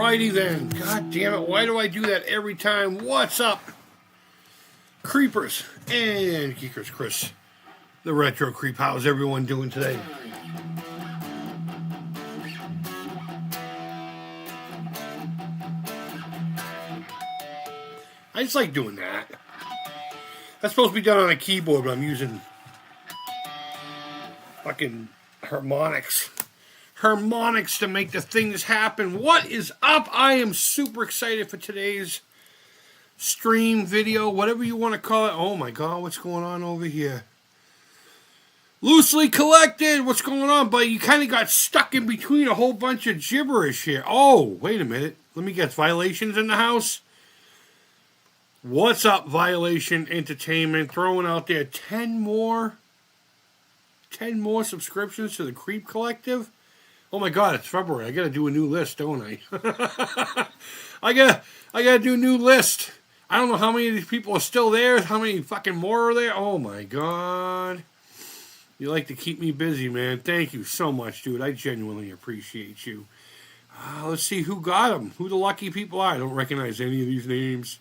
Alrighty then. God damn it, why do I do that every time? What's up, Creepers and Geekers? Chris, the Retro Creep. How's everyone doing today? I just like doing that. That's supposed to be done on a keyboard, but I'm using fucking harmonics. Harmonics to make the things happen. What is up? I am super excited for today's stream, video, whatever you want to call it. Oh my god, what's going on over here? Loosely Collected, what's going on? But you kind of got stuck in between a whole bunch of gibberish here. Oh, wait a minute. Let me guess. Violations in the house? What's up, Violation Entertainment? Throwing out there 10 more subscriptions to the Creep Collective. Oh my god, it's February. I gotta do a new list, don't I? I gotta do a new list. I don't know how many of these people are still there, how many fucking more are there. Oh my god. You like to keep me busy, man. Thank you so much, dude. I genuinely appreciate you. Let's see who got them. Who the lucky people are. I don't recognize any of these names.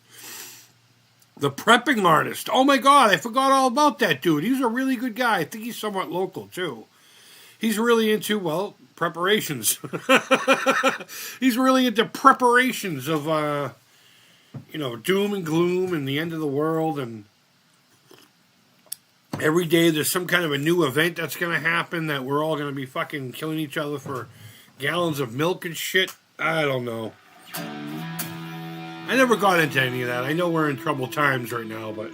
The Prepping Artist. Oh my god, I forgot all about that dude. He's a really good guy. I think he's somewhat local, too. He's really into, well, preparations. He's really into preparations of, doom and gloom and the end of the world. And every day there's some kind of a new event that's going to happen that we're all going to be fucking killing each other for gallons of milk and shit. I don't know. I never got into any of that. I know we're in troubled times right now, but...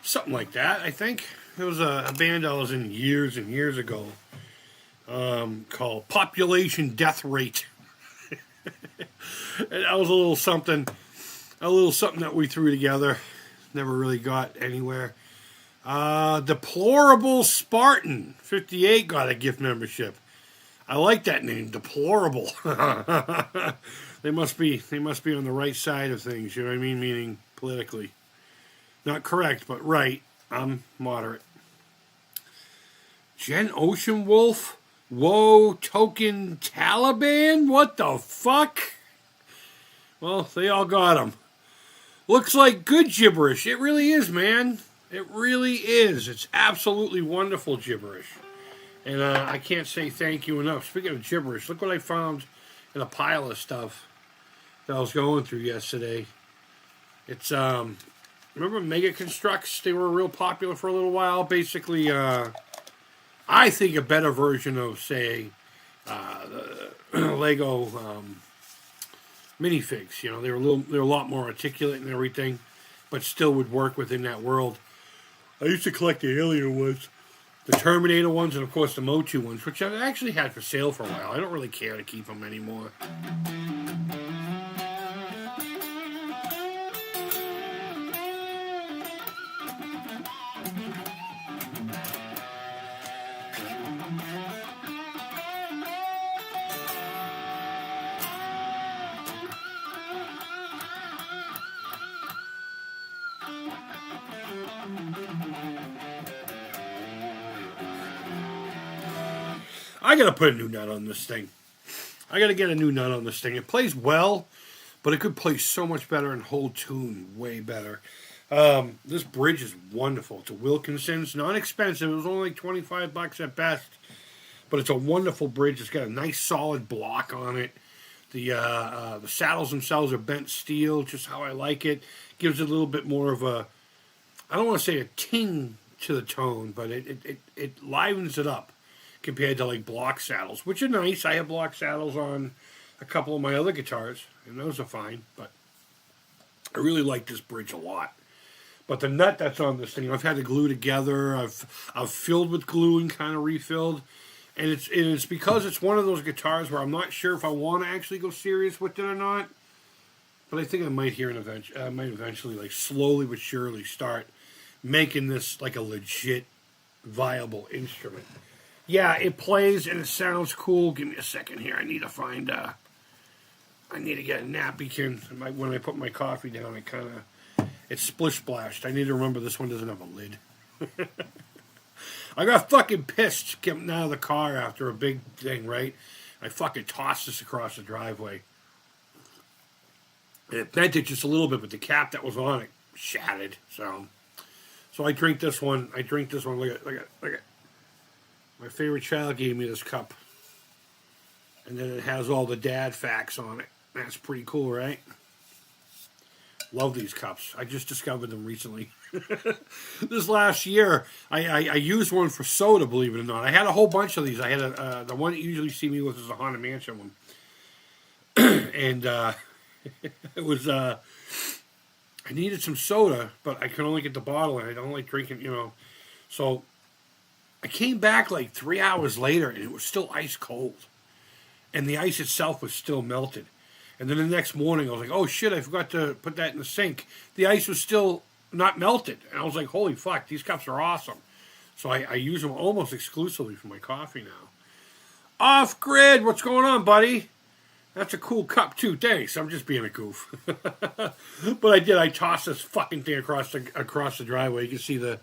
something like that, I think. There was a band I was in years and years ago called Population Death Rate. And that was a little something that we threw together. Never really got anywhere. Deplorable Spartan 58 got a gift membership. I like that name, Deplorable. They must be on the right side of things, you know what I mean? Meaning politically. Not correct, but right. I'm moderate. Jen Ocean Wolf? Whoa, token Taliban? What the fuck? Well, they all got them. Looks like good gibberish. It really is, man. It really is. It's absolutely wonderful gibberish. And I can't say thank you enough. Speaking of gibberish, look what I found in a pile of stuff that I was going through yesterday. It's, remember Mega Constructs? They were real popular for a little while. Basically, I think a better version of, say, the Lego minifigs. You know, they were a lot more articulate and everything, but still would work within that world. I used to collect the Alien ones, the Terminator ones, and of course the Motu ones, which I actually had for sale for a while. I don't really care to keep them anymore. I gotta put a new nut on this thing. I gotta get a new nut on this thing. It plays well, but it could play so much better and hold tune way better. This bridge is wonderful. It's a Wilkinson's, not expensive. It was only like $25 at best, but it's a wonderful bridge. It's got a nice solid block on it. The saddles themselves are bent steel, just how I like it. Gives it a little bit more of a, I don't want to say a ting to the tone, but it livens it up compared to like block saddles, which are nice. I have block saddles on a couple of my other guitars, and those are fine, but I really like this bridge a lot. But the nut that's on this thing, I've had to glue together. I've filled with glue and kind of refilled. And it's because it's one of those guitars where I'm not sure if I want to actually go serious with it or not. But I think I might I might eventually, like, slowly but surely start making this like a legit viable instrument. Yeah, it plays and it sounds cool. Give me a second here. I need to find I need to get a napkin. When I put my coffee down, it's splish splashed. I need to remember this one doesn't have a lid. I got fucking pissed getting out of the car after a big thing, right? I fucking tossed this across the driveway. And it bent it just a little bit, but the cap that was on it shattered. So I drink this one. Look at. My favorite child gave me this cup. And then it has all the dad facts on it. That's pretty cool, right? Love these cups. I just discovered them recently. This last year, I used one for soda, believe it or not. I had a whole bunch of these. I had the one that you usually see me with is a Haunted Mansion one. And it was, I needed some soda, but I could only get the bottle, and I don't like drinking, So I came back like 3 hours later, and it was still ice cold. And the ice itself was still melted. And then the next morning, I was like, oh shit, I forgot to put that in the sink. The ice was still not melted. And I was like, holy fuck, these cups are awesome. So I use them almost exclusively for my coffee now. Off grid, what's going on, buddy? That's a cool cup too, thanks. I'm just being a goof. But I tossed this fucking thing across the driveway. You can see the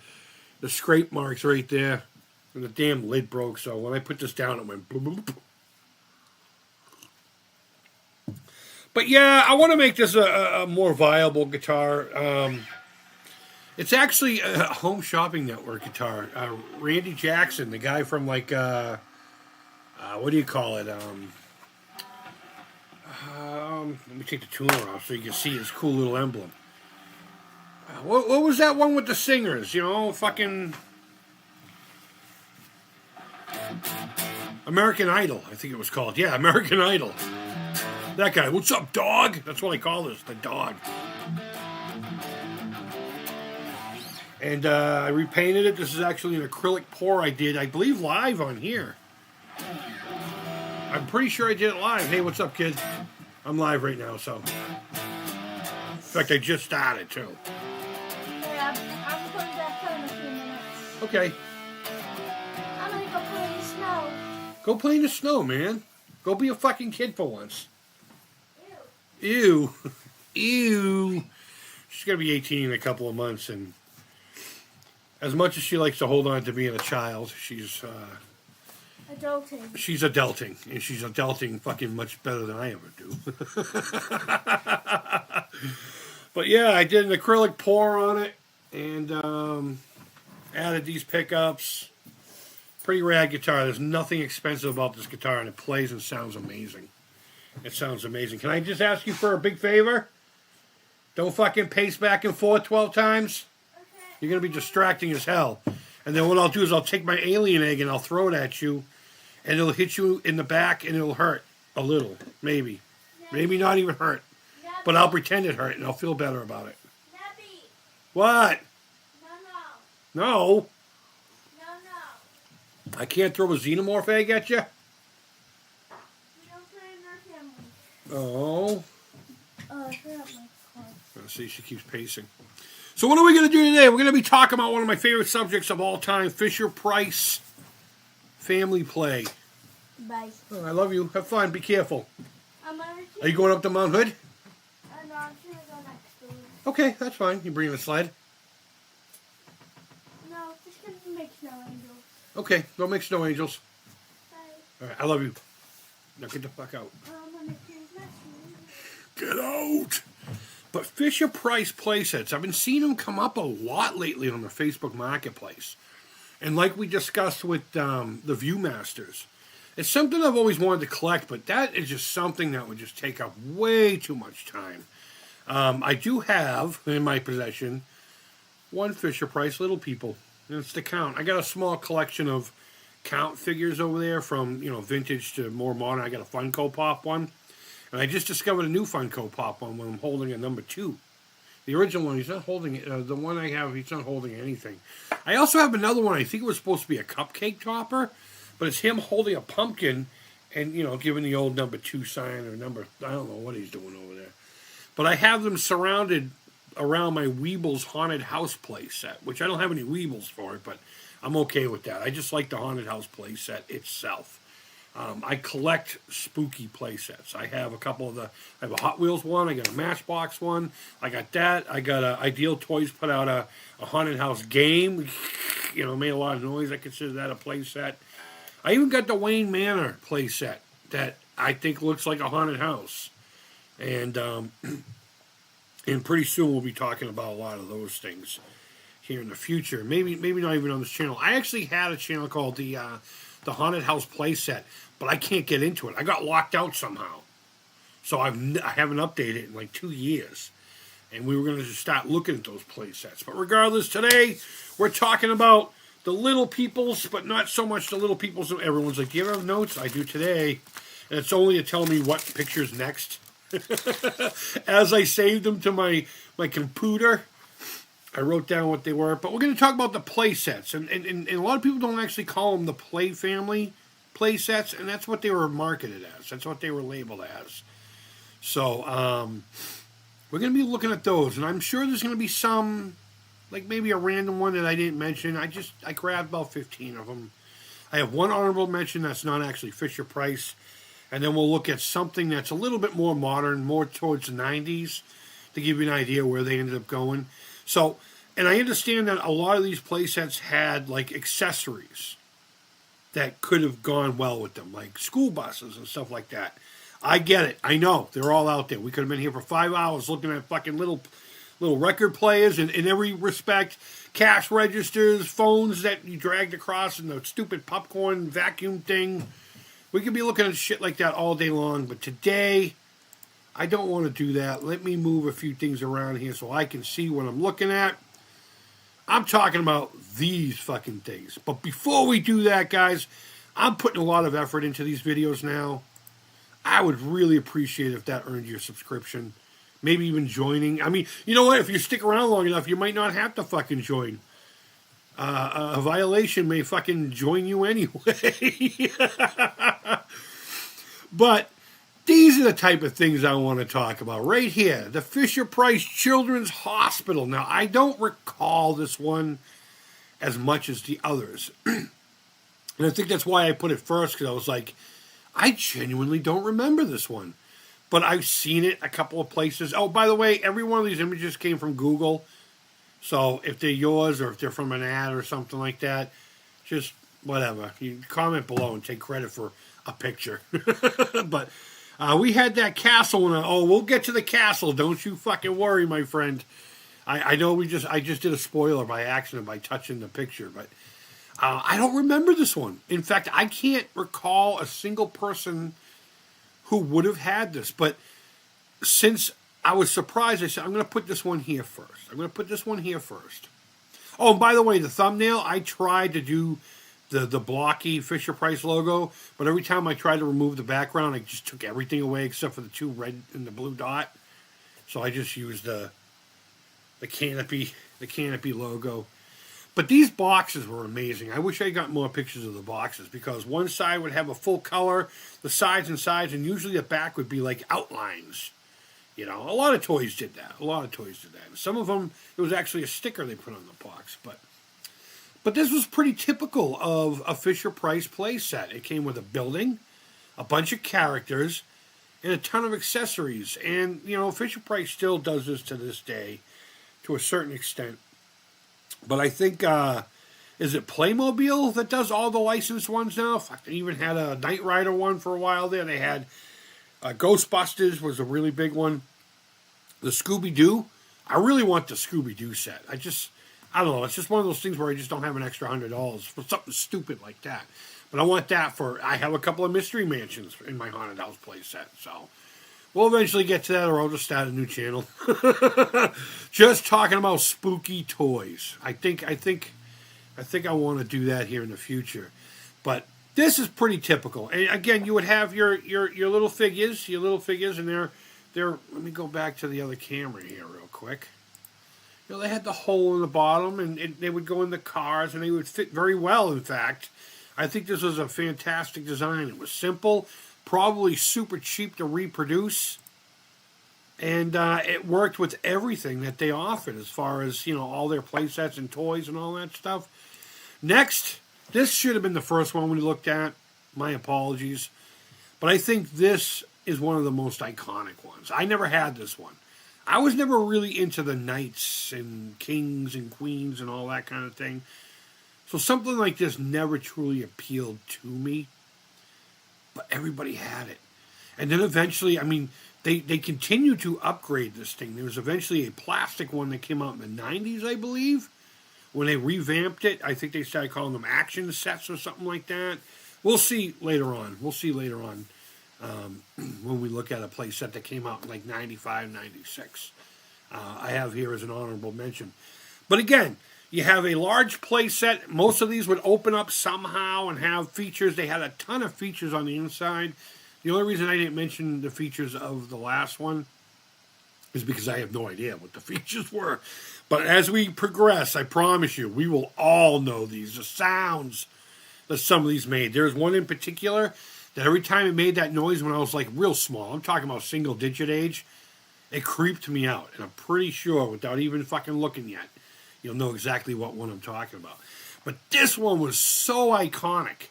scrape marks right there. And the damn lid broke, so when I put this down, it went bloop, bloop, bloop. But yeah, I want to make this a more viable guitar. It's actually a Home Shopping Network guitar. Randy Jackson, the guy from what do you call it? Let me take the tuner off so you can see his cool little emblem. What was that one with the singers? Fucking American Idol, I think it was called. Yeah, American Idol. That guy, what's up, dog? That's what I call this, the dog. And I repainted it. This is actually an acrylic pour I did, I believe, live on here. I'm pretty sure I did it live. Hey, what's up, kid? I'm live right now, so. In fact, I just started, too. Yeah, I'm going back home in a few minutes. Okay. I'm going to go play in the snow. Go play in the snow, man. Go be a fucking kid for once. Ew. Ew. She's going to be 18 in a couple of months, and as much as she likes to hold on to being a child, she's adulting. She's adulting, and she's adulting fucking much better than I ever do. But yeah, I did an acrylic pour on it, and added these pickups. Pretty rad guitar. There's nothing expensive about this guitar, and it plays and sounds amazing. It sounds amazing. Can I just ask you for a big favor? Don't fucking pace back and forth 12 times. Okay. You're going to be distracting as hell. And then what I'll do is I'll take my alien egg and I'll throw it at you. And it'll hit you in the back and it'll hurt. A little. Maybe. Maybe not even hurt. But I'll pretend it hurt and I'll feel better about it. Nappy. What? No. No. No. I can't throw a xenomorph egg at you? We don't play in our family. Oh. Oh, I forgot my card. Let's see, she keeps pacing. So what are we going to do today? We're going to be talking about one of my favorite subjects of all time, Fisher-Price family play. Bye. Oh, I love you. Have fun. Be careful. I'm gonna Are you going up to Mount Hood? No, I'm gonna go next door. Okay, that's fine. You bring the sled? No, just gonna make snow angels. Okay, go make snow angels. Bye. All right, I love you. Now get the fuck out. I'm gonna choose next one. Get out! But Fisher-Price playsets, I've been seeing them come up a lot lately on the Facebook Marketplace. And like we discussed with the Viewmasters, it's something I've always wanted to collect, but that is just something that would just take up way too much time. I do have, in my possession, one Fisher-Price Little People. And it's the Count. I got a small collection of Count figures over there from, vintage to more modern. I got a Funko Pop one. And I just discovered a new Funko Pop one when I'm holding a number 2. The original one, he's not holding it. The one I have, he's not holding anything. I also have another one. I think it was supposed to be a cupcake topper, but it's him holding a pumpkin and, giving the old number 2 sign or number, I don't know what he's doing over there. But I have them surrounded around my Weebles Haunted House play set, which I don't have any Weebles for it, but I'm okay with that. I just like the Haunted House play set itself. I collect spooky play sets. I have a couple of I have a Hot Wheels one, I got a Matchbox one, I got that, I got Ideal Toys put out a Haunted House game, made a lot of noise. I consider that a play set. I even got the Wayne Manor play set that I think looks like a haunted house. And pretty soon we'll be talking about a lot of those things here in the future. Maybe not even on this channel. I actually had a channel called the Haunted House Playset, but I can't get into it. I got locked out somehow. So I haven't updated in like 2 years. And we were going to just start looking at those play sets. But regardless, today we're talking about the little peoples, but not so much the little peoples. Everyone's like, do you have notes? I do today. And it's only to tell me what picture's next. As I saved them to my computer, I wrote down what they were. But we're going to talk about the play sets. And a lot of people don't actually call them the Play Family play sets. And that's what they were marketed as. That's what they were labeled as. So, we're going to be looking at those. And I'm sure there's going to be some, like maybe a random one that I didn't mention. I grabbed about 15 of them. I have one honorable mention that's not actually Fisher-Price. And then we'll look at something that's a little bit more modern, more towards the 90s, to give you an idea where they ended up going. So, and I understand that a lot of these play sets had, like, accessories that could have gone well with them, like school buses and stuff like that. I get it. I know. They're all out there. We could have been here for 5 hours looking at fucking little record players in every respect, cash registers, phones that you dragged across, and the stupid popcorn vacuum thing. We could be looking at shit like that all day long, but today, I don't want to do that. Let me move a few things around here so I can see what I'm looking at. I'm talking about these fucking things. But before we do that, guys, I'm putting a lot of effort into these videos now. I would really appreciate if that earned your subscription. Maybe even joining. I mean, you know what? If you stick around long enough, you might not have to fucking join. A violation may fucking join you anyway. But these are the type of things I want to talk about. Right here, the Fisher-Price Children's Hospital. Now, I don't recall this one as much as the others. And I think that's why I put it first, because I was like, I genuinely don't remember this one. But I've seen it a couple of places. Oh, by the way, every one of these images came from Google. So if they're yours or if they're from an ad or something like that, just whatever. You comment below and take credit for a picture. But we had that castle. And we'll get to the castle. Don't you fucking worry, my friend. I know I just did a spoiler by accident by touching the picture. But I don't remember this one. In fact, I can't recall a single person who would have had this. But since I was surprised, I said, I'm going to put this one here first. Oh, and by the way, the thumbnail, I tried to do the blocky Fisher-Price logo, but every time I tried to remove the background, I just took everything away except for the 2 red and the blue dot. So I just used the canopy logo. But these boxes were amazing. I wish I got more pictures of the boxes, because one side would have a full color, the sides, and usually the back would be like outlines. A lot of toys did that. Some of them, it was actually a sticker they put on the box. But this was pretty typical of a Fisher-Price play set. It came with a building, a bunch of characters, and a ton of accessories. And, Fisher-Price still does this to this day to a certain extent. But I think, is it Playmobil that does all the licensed ones now? They even had a Knight Rider one for a while there. They had Ghostbusters was a really big one. The Scooby-Doo. I really want the Scooby-Doo set. I don't know. It's just one of those things where I just don't have an extra $100 for something stupid like that. But I want that I have a couple of Mystery Mansions in my Haunted House play set. So we'll eventually get to that, or I'll just start a new channel. Just talking about spooky toys. I think I want to do that here in the future. But this is pretty typical. And again, you would have your little figures, and they're. Let me go back to the other camera here real quick. They had the hole in the bottom, and they would go in the cars, and they would fit very well, in fact. I think this was a fantastic design. It was simple, probably super cheap to reproduce, and it worked with everything that they offered as far as, all their play sets and toys and all that stuff. Next, this should have been the first one we looked at. My apologies. But I think this is one of the most iconic ones. I never had this one. I was never really into the knights and kings and queens and all that kind of thing. So something like this never truly appealed to me. But everybody had it. And then eventually, they continued to upgrade this thing. There was eventually a plastic one that came out in the 90s, I believe. When they revamped it, I think they started calling them action sets or something like that. We'll see later on. When we look at a play set that came out in like 95, 96. I have here as an honorable mention. But again, you have a large play set. Most of these would open up somehow and have features. They had a ton of features on the inside. The only reason I didn't mention the features of the last one is because I have no idea what the features were. But as we progress, I promise you, we will all know these. The sounds that some of these made. There's one in particular that every time it made that noise when I was like real small, I'm talking about single digit age, it creeped me out. And I'm pretty sure, without even fucking looking yet, you'll know exactly what one I'm talking about. But this one was so iconic.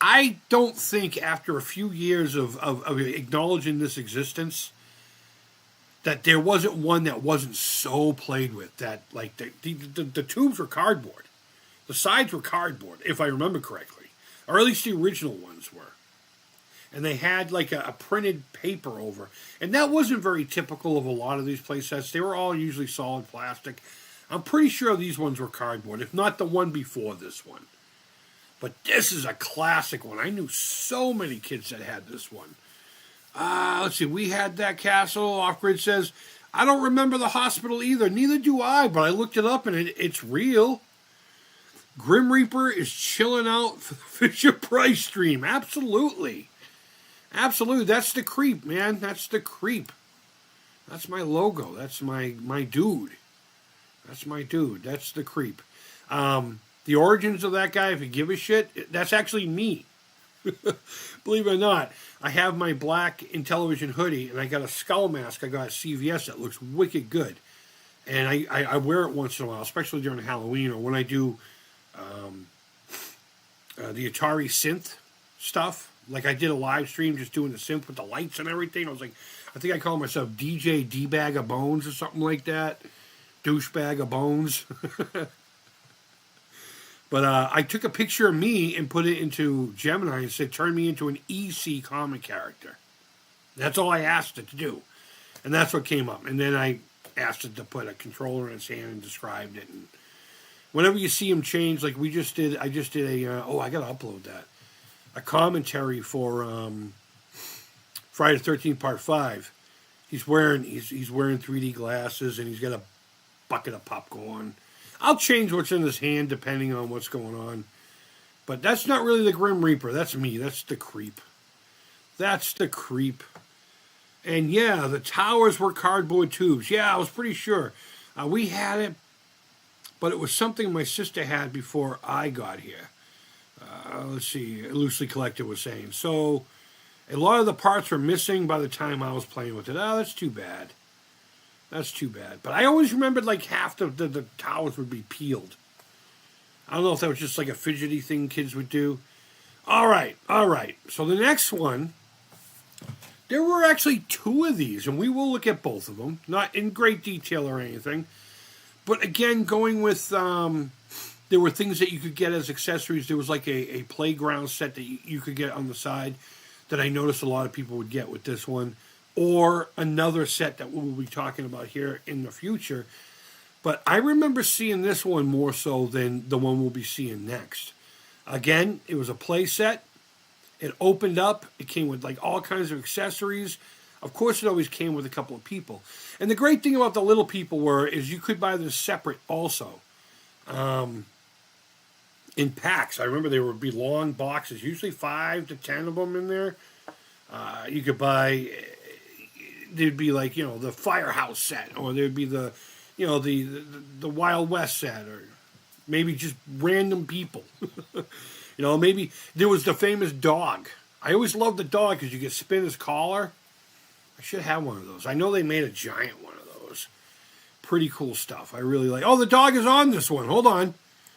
I don't think after a few years of acknowledging this existence, that there wasn't one that wasn't so played with. That, like, the tubes were cardboard. The sides were cardboard, if I remember correctly. Or at least the original ones were. And they had like a printed paper over. And that wasn't very typical of a lot of these play sets. They were all usually solid plastic. I'm pretty sure these ones were cardboard, if not the one before this one. But this is a classic one. I knew so many kids that had this one. Let's see, we had that castle. Off-Grid says, I don't remember the hospital either. Neither do I, but I looked it up and it's real. Grim Reaper is chilling out for the Fisher-Price stream. Absolutely. Absolutely. That's the Creep, man. That's the Creep. That's my logo. That's my dude. That's my dude. That's the Creep. The origins of that guy, if you give a shit, that's actually me. Believe it or not, I have my black Intellivision hoodie, and I got a skull mask I got at CVS that looks wicked good. And I wear it once in a while, especially during Halloween or when I do the Atari synth stuff. Like I did a live stream just doing the synth with the lights and everything. I think I call myself DJ D-Bag of Bones or something like that. Douchebag of Bones. But I took a picture of me and put it into Gemini and said, turn me into an EC comic character. That's all I asked it to do. And that's what came up. And then I asked it to put a controller in its hand and described it. And whenever you see him change, like I just did I got to upload that. A commentary for Friday the 13th Part 5. He's wearing 3D glasses and he's got a bucket of popcorn. I'll change what's in his hand depending on what's going on. But that's not really the Grim Reaper. That's me. That's the Creep. That's the Creep. And yeah, the towers were cardboard tubes. Yeah, I was pretty sure. We had it, but it was something my sister had before I got here. Let's see, Loosely Collected was saying. So, a lot of the parts were missing by the time I was playing with it. Oh, that's too bad. That's too bad. But I always remembered like half the towers would be peeled. I don't know if that was just like a fidgety thing kids would do. All right. So the next one, there were actually two of these, and we will look at both of them. Not in great detail or anything. But again, going with, there were things that you could get as accessories. There was like a playground set that you could get on the side that I noticed a lot of people would get with this one. Or another set that we'll be talking about here in the future. But I remember seeing this one more so than the one we'll be seeing next. Again, it was a play set. It opened up. It came with like all kinds of accessories. Of course, it always came with a couple of people. And the great thing about the little people is you could buy them separate also. In packs. I remember there would be long boxes, usually 5 to 10 of them in there. You could buy... There'd be like, the firehouse set, or there'd be the the Wild West set, or maybe just random people. Maybe there was the famous dog. I always loved the dog because you could spin his collar. I should have one of those. I know they made a giant one of those. Pretty cool stuff. I really like. Oh, the dog is on this one. Hold on.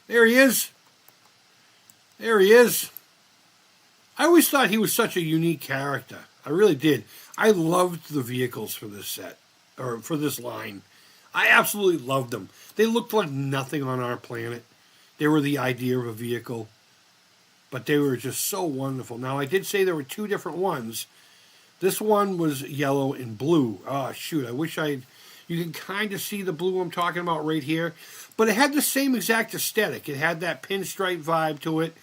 There he is. There he is. I always thought he was such a unique character. I really did. I loved the vehicles for this set, or for this line. I absolutely loved them. They looked like nothing on our planet. They were the idea of a vehicle, but they were just so wonderful. Now, I did say there were two different ones. This one was yellow and blue. Oh, shoot. I wish you can kind of see the blue I'm talking about right here. But it had the same exact aesthetic. It had that pinstripe vibe to it.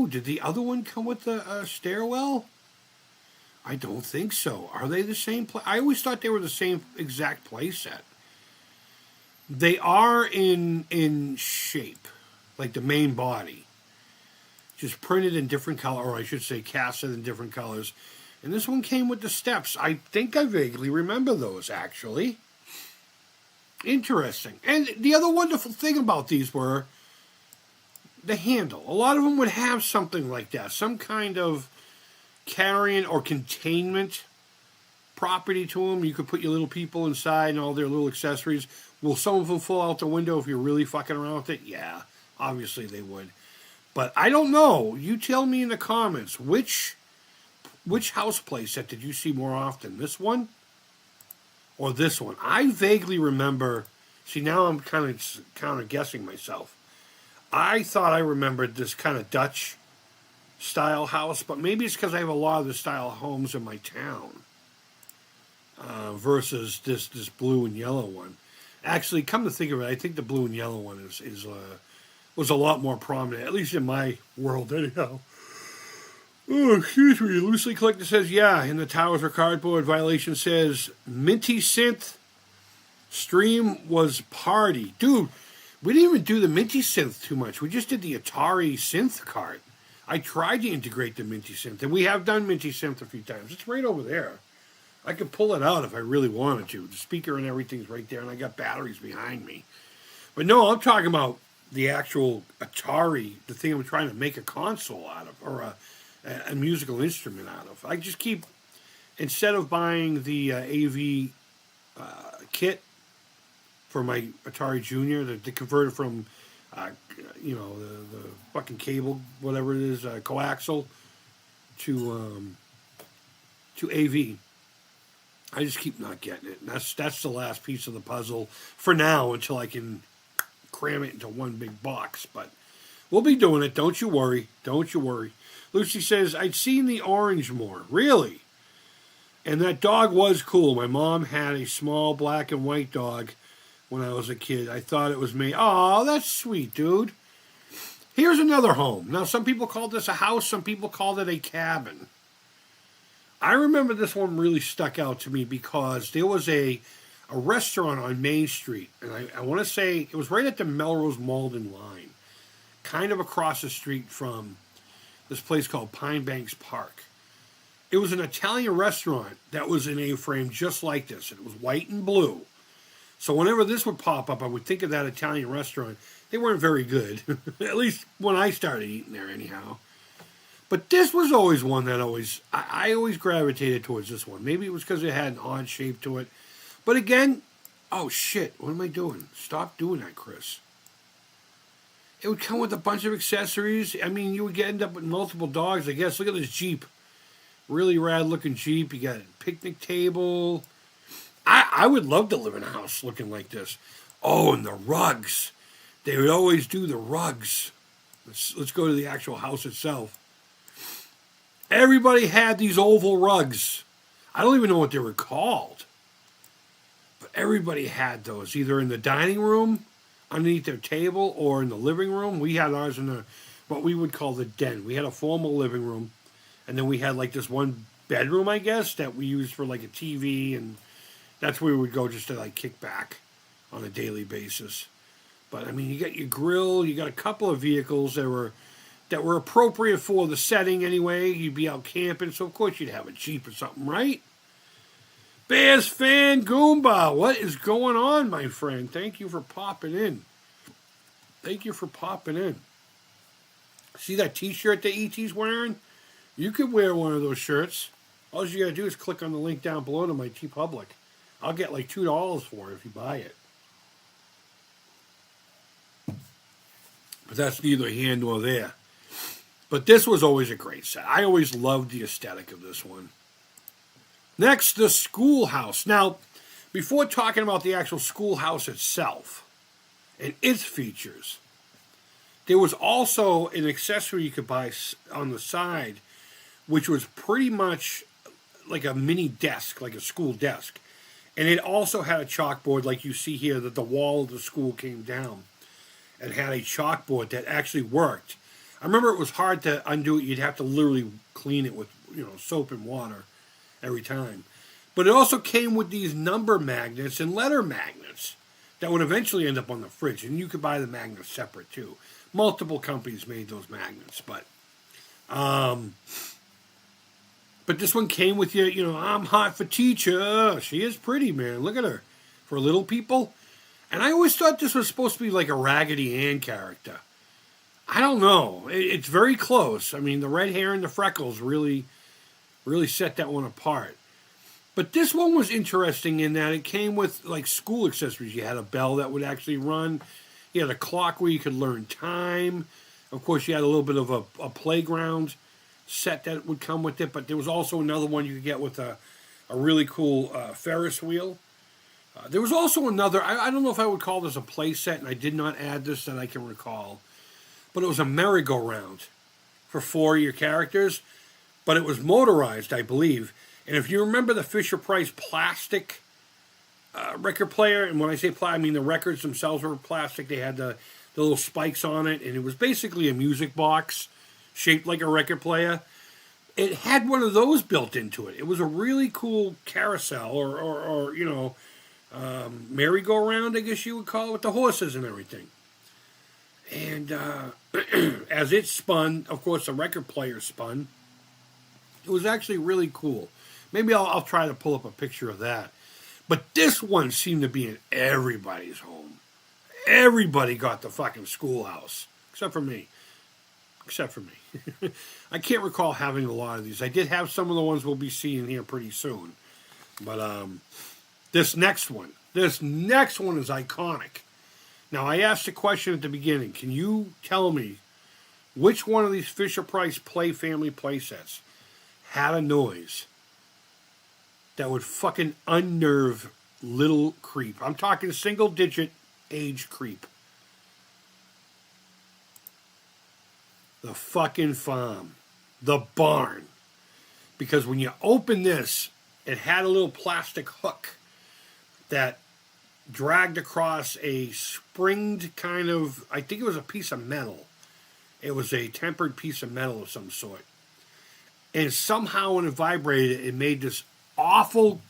Did the other one come with the stairwell? I don't think so. Are they the same? I always thought they were the same exact playset. They are in shape, like the main body. Just printed in different color, or I should say casted in different colors. And this one came with the steps. I think I vaguely remember those, actually. Interesting. And the other wonderful thing about these were the handle. A lot of them would have something like that. Some kind of carrying or containment property to them. You could put your little people inside and all their little accessories. Will some of them fall out the window if you're really fucking around with it? Yeah, obviously they would. But I don't know. You tell me in the comments, which house playset did you see more often? This one or this one? I vaguely remember. See, now I'm kind of guessing myself. I thought I remembered this kind of Dutch style house, but maybe it's because I have a lot of the style homes in my town versus this blue and yellow one. Actually, come to think of it, I think the blue and yellow one was a lot more prominent, at least in my world anyhow. Oh, excuse me. Loosely Collected says, yeah, in the Towers or Cardboard. Violation says, Minty Synth stream was party. Dude, we didn't even do the Minty Synth too much. We just did the Atari Synth cart. I tried to integrate the Minty Synth, and we have done Minty Synth a few times. It's right over there. I could pull it out if I really wanted to. The speaker and everything's right there, and I got batteries behind me. But no, I'm talking about the actual Atari, the thing I'm trying to make a console out of, or a musical instrument out of. I just keep, instead of buying the AV kit for my Atari Junior, the converter from, the fucking cable, whatever it is, coaxial, to AV. I just keep not getting it. And that's the last piece of the puzzle for now until I can cram it into one big box. But we'll be doing it. Don't you worry. Don't you worry. Lucy says, I'd seen the orange more. Really? And that dog was cool. My mom had a small black and white dog when I was a kid. I thought it was me. Oh, that's sweet, dude. Here's another home. Now, some people called this a house. Some people called it a cabin. I remember this one really stuck out to me because there was a restaurant on Main Street. And I want to say it was right at the Melrose Malden line. Kind of across the street from this place called Pine Banks Park. It was an Italian restaurant that was in A-frame just like this. It was white and blue. So whenever this would pop up, I would think of that Italian restaurant. They weren't very good, at least when I started eating there anyhow. But this was always one that I always gravitated towards this one. Maybe it was because it had an odd shape to it. But again, oh shit, what am I doing? Stop doing that, Chris. It would come with a bunch of accessories. I mean, you would end up with multiple dogs, I guess. Look at this Jeep. Really rad looking Jeep. You got a picnic table. I would love to live in a house looking like this. Oh, and the rugs. They would always do the rugs. Let's go to the actual house itself. Everybody had these oval rugs. I don't even know what they were called. But everybody had those, either in the dining room, underneath their table, or in the living room. We had ours in what we would call the den. We had a formal living room. And then we had like this one bedroom, I guess, that we used for like a TV. And that's where we would go just to like kick back on a daily basis. But I mean, you got your grill, you got a couple of vehicles that were appropriate for the setting anyway. You'd be out camping, so of course you'd have a Jeep or something, right? Bears Fan Goomba, what is going on, my friend? Thank you for popping in. Thank you for popping in. See that t-shirt that E.T.'s wearing? You could wear one of those shirts. All you gotta do is click on the link down below to my TeePublic. I'll get like $2 for it if you buy it. But that's neither here nor there. But this was always a great set. I always loved the aesthetic of this one. Next, the schoolhouse. Now, before talking about the actual schoolhouse itself and its features, there was also an accessory you could buy on the side, which was pretty much like a mini desk, like a school desk. And it also had a chalkboard like you see here, that the wall of the school came down and had a chalkboard that actually worked. I remember it was hard to undo it. You'd have to literally clean it with, soap and water every time. But it also came with these number magnets and letter magnets that would eventually end up on the fridge. And you could buy the magnets separate too. Multiple companies made those magnets, but this one came with you, I'm hot for teacher. She is pretty, man. Look at her. For little people. And I always thought this was supposed to be like a Raggedy Ann character. I don't know. It's very close. I mean, the red hair and the freckles really set that one apart. But this one was interesting in that it came with like school accessories. You had a bell that would actually run. You had a clock where you could learn time. Of course, you had a little bit of a playground set that would come with it. But there was also another one you could get with a really cool Ferris wheel. There was also another, I don't know if I would call this a play set, and I did not add this that I can recall. But it was a merry-go-round for 4 of your characters. But it was motorized, I believe. And if you remember the Fisher-Price plastic record player, and when I say plastic, I mean the records themselves were plastic. They had the little spikes on it, and it was basically a music box shaped like a record player. It had one of those built into it. It was a really cool carousel or merry-go-round, I guess you would call it, with the horses and everything. And as it spun, of course, the record player spun. It was actually really cool. Maybe I'll try to pull up a picture of that. But this one seemed to be in everybody's home. Everybody got the fucking schoolhouse. Except for me. I can't recall having a lot of these. I did have some of the ones we'll be seeing here pretty soon. But this next one is iconic. Now, I asked a question at the beginning. Can you tell me which one of these Fisher-Price Play Family playsets had a noise that would fucking unnerve little Creep? I'm talking single-digit age Creep. The fucking farm. The barn. Because when you open this, it had a little plastic hook that dragged across a springed kind of, I think it was a piece of metal. It was a tempered piece of metal of some sort. And somehow when it vibrated, it made this awful,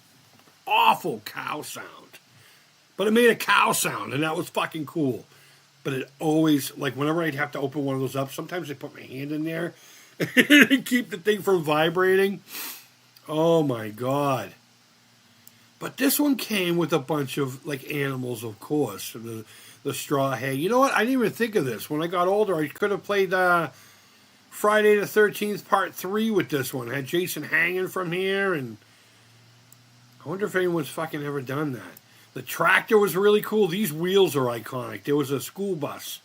awful cow sound. But it made a cow sound, and that was fucking cool. But it always, like whenever I'd have to open one of those up, sometimes I put my hand in there and keep the thing from vibrating. Oh my God. But this one came with a bunch of, like, animals, of course. The straw hay. You know what? I didn't even think of this. When I got older, I could have played Friday the 13th Part 3 with this one. I had Jason hanging from here, and I wonder if anyone's fucking ever done that. The tractor was really cool. These wheels are iconic. There was a school bus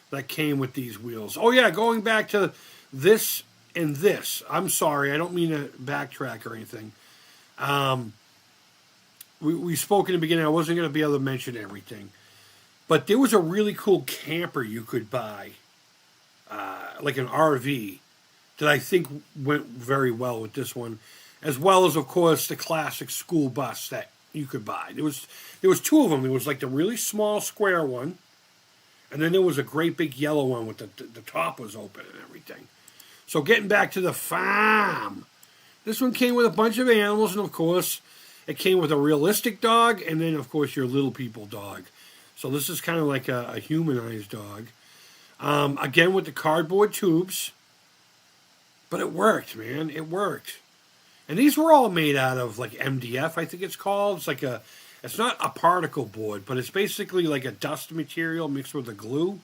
that came with these wheels. Oh, yeah, going back to this and this. I'm sorry. I don't mean to backtrack or anything. We spoke in the beginning. I wasn't going to be able to mention everything. But there was a really cool camper you could buy, like an RV, that I think went very well with this one, as well as, of course, the classic school bus that you could buy. There was two of them. There was like the really small square one, and then there was a great big yellow one with the top was open and everything. So getting back to the farm, this one came with a bunch of animals, and of course, it came with a realistic dog, and then, of course, your little people dog. So this is kind of like a humanized dog. Again, with the cardboard tubes. But it worked, man. It worked. And these were all made out of like MDF, I think it's called. It's not a particle board, but it's basically like a dust material mixed with a glue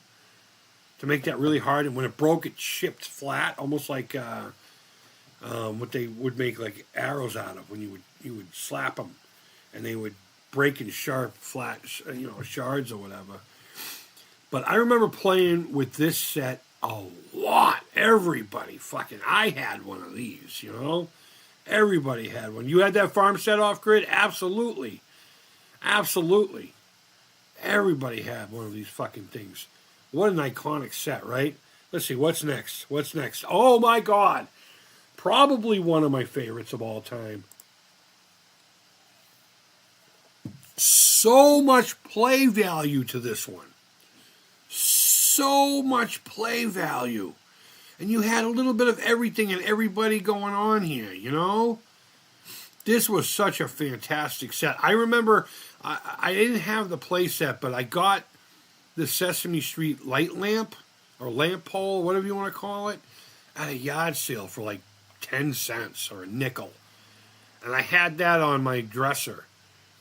to make that really hard. And when it broke, it chipped flat, almost like what they would make like arrows out of when you would slap them, and they would break in sharp, flat, shards or whatever. But I remember playing with this set a lot. Everybody I had one of these, Everybody had one. You had that farm set off grid? Absolutely. Absolutely. Everybody had one of these fucking things. What an iconic set, right? Let's see, what's next? What's next? Oh my God. Probably one of my favorites of all time. So much play value to this one. So much play value. And you had a little bit of everything and everybody going on here, This was such a fantastic set. I remember I didn't have the play set, but I got the Sesame Street light lamp or lamp pole, whatever you want to call it, at a yard sale for like 10 cents or a nickel. And I had that on my dresser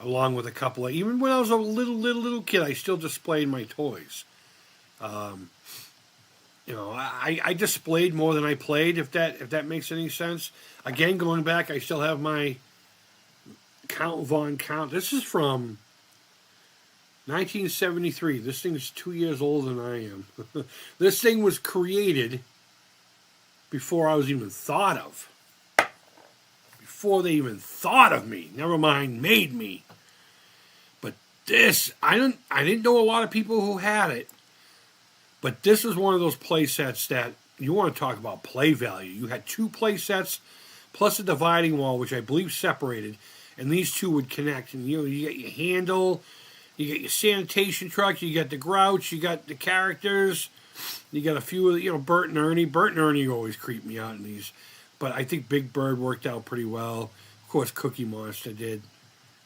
along with a couple of, even when I was a little kid, I still displayed my toys. I displayed more than I played, if that makes any sense. Again, going back, I still have my Count Von Count. This is from 1973. This thing is 2 years older than I am. This thing was created before I was even thought of. Before they even thought of me. Never mind, made me. But this, I didn't know a lot of people who had it. But this is one of those play sets that you want to talk about play value. You had 2 play sets plus a dividing wall, which I believe separated, and these two would connect. And you get your handle, you get your sanitation truck, you got the Grouch, you got the characters, you got a few of Bert and Ernie. Bert and Ernie always creep me out in these, but I think Big Bird worked out pretty well. Of course, Cookie Monster did.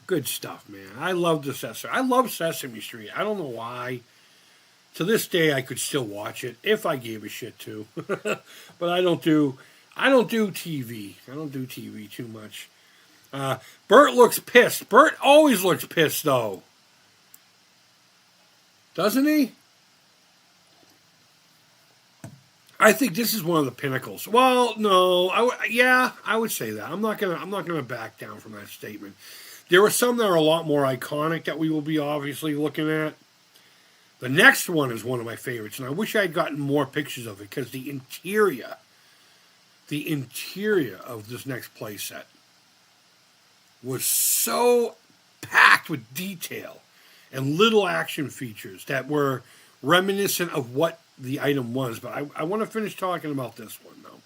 Good stuff, man. I love the Sesame. I love Sesame Street. I don't know why. To this day, I could still watch it if I gave a shit to, but I don't do TV. I don't do TV too much. Bert looks pissed. Bert always looks pissed, though, doesn't he? I think this is one of the pinnacles. Well, no, I would say that. I'm not gonna back down from that statement. There are some that are a lot more iconic that we will be obviously looking at. The next one is one of my favorites, and I wish I had gotten more pictures of it, because the interior of this next playset was so packed with detail and little action features that were reminiscent of what the item was. But I want to finish talking about this one, though,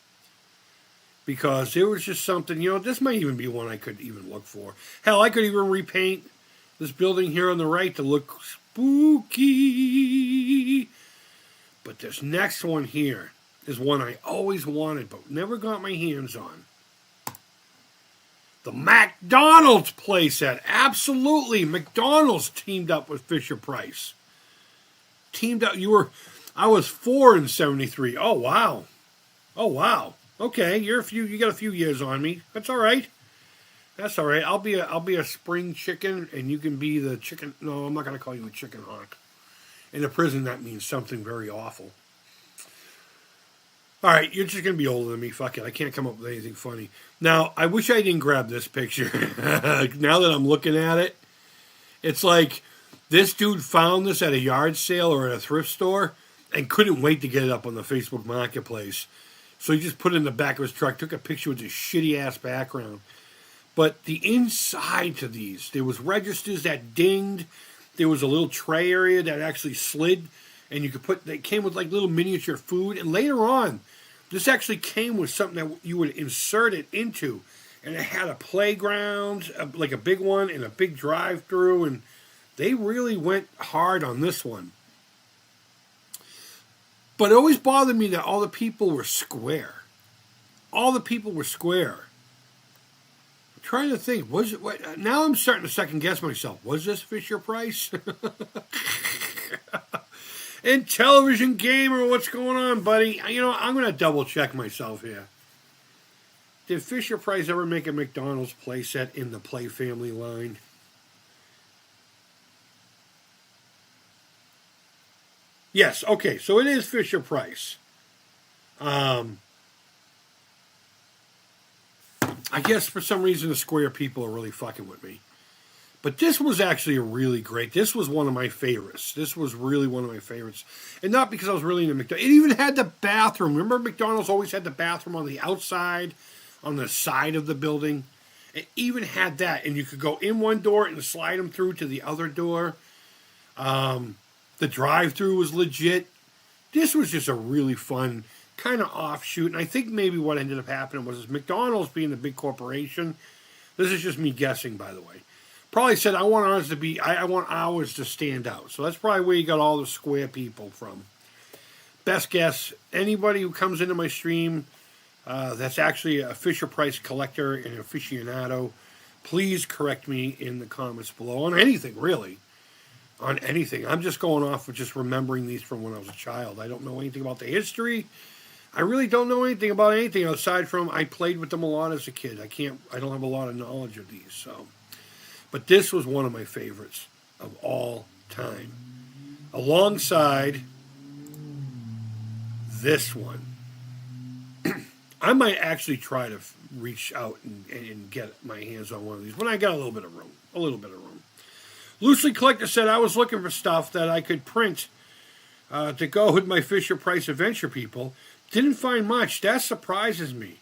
because there was just something, this might even be one I could even look for. Hell, I could even repaint this building here on the right to look spooky. But this next one here is one I always wanted but never got my hands on. The McDonald's playset. Absolutely. McDonald's teamed up with Fisher-Price. Teamed up. I was 4 in 73. Oh wow. Okay, you got a few years on me. That's all right. That's all right. I'll be a spring chicken, and you can be the chicken. No, I'm not going to call you a chicken hawk. In a prison, that means something very awful. All right, you're just going to be older than me. Fuck it. I can't come up with anything funny. Now, I wish I didn't grab this picture. Now that I'm looking at it, it's like this dude found this at a yard sale or at a thrift store and couldn't wait to get it up on the Facebook Marketplace. So he just put it in the back of his truck, took a picture with this shitty-ass background. But the inside to these, there was registers that dinged. There was a little tray area that actually slid, and they came with like little miniature food. And later on, this actually came with something that you would insert it into, and it had a playground, like a big one, and a big drive-through, and they really went hard on this one. But it always bothered me that all the people were square. Trying to think, now I'm starting to second guess myself. Was this Fisher-Price? And Television Gamer, what's going on, buddy? I'm going to double check myself here. Did Fisher-Price ever make a McDonald's playset in the Play Family line? Yes, okay, so it is Fisher-Price. I guess for some reason the Square people are really fucking with me. But this was actually a really great. This was one of my favorites. This was really one of my favorites. And not because I was really into McDonald's. It even had the bathroom. Remember McDonald's always had the bathroom on the outside, on the side of the building? It even had that. And you could go in one door and slide them through to the other door. The drive-thru was legit. This was just a really fun kind of offshoot. And I think maybe what ended up happening was McDonald's being the big corporation. This is just me guessing, by the way. Probably said, I want ours to stand out. So that's probably where you got all the Square people from. Best guess, anybody who comes into my stream that's actually a Fisher-Price collector and an aficionado, please correct me in the comments below on anything, really. On anything. I'm just going off of just remembering these from when I was a child. I don't know anything about the history. I really don't know anything about anything aside from I played with them a lot as a kid. I don't have a lot of knowledge of these, so. But this was one of my favorites of all time. Alongside this one. I might actually try to reach out and get my hands on one of these when I got a little bit of room. Loosely Collector said, I was looking for stuff that I could print to go with my Fisher-Price Adventure people. Didn't find much. That surprises me.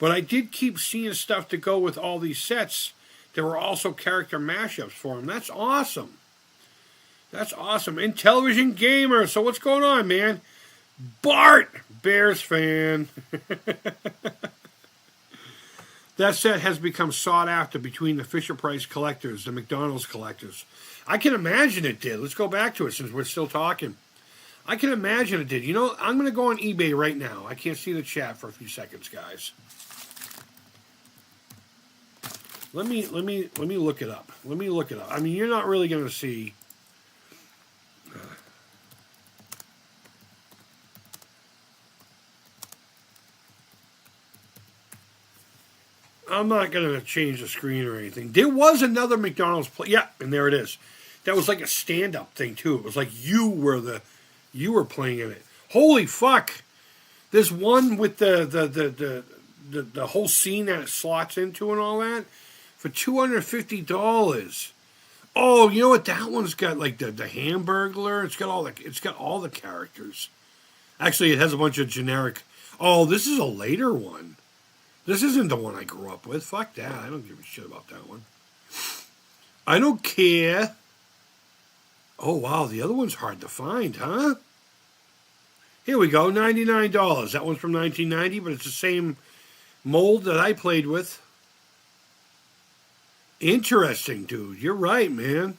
But I did keep seeing stuff to go with all these sets. There were also character mashups for them. That's awesome. That's awesome. Intellivision Gamer. So what's going on, man? Bart, Bears fan. That set has become sought after between the Fisher-Price collectors, the McDonald's collectors. I can imagine it did. Let's go back to it since we're still talking. I can imagine it did. You know, I'm going to go on eBay right now. I can't see the chat for a few seconds, guys. Let me look it up. I mean, you're not really going to see. I'm not going to change the screen or anything. There was another McDonald's play. Yeah, and there it is. That was like a stand-up thing, too. It was like you were playing in it. Holy fuck. There's one with the whole scene that it slots into and all that for $250. Oh, you know what? That one's got like the Hamburglar. It's got all the characters. Actually, it has a bunch of generic. Oh, this is a later one. This isn't the one I grew up with. Fuck that. I don't give a shit about that one. I don't care. Oh, wow. The other one's hard to find, huh? Here we go. $99. That one's from 1990, but it's the same mold that I played with. Interesting, dude. You're right, man.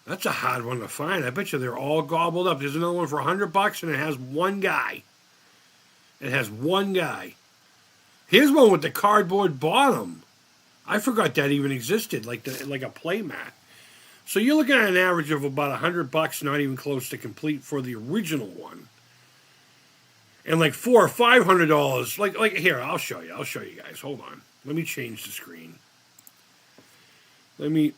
That's a hard one to find. I bet you they're all gobbled up. There's another one for $100, and it has one guy. Here's one with the cardboard bottom. I forgot that even existed, like a play mat. So you're looking at an average of about $100, not even close to complete for the original one. And like $400 or $500. Like here, I'll show you guys. Hold on. Let me change the screen. Let me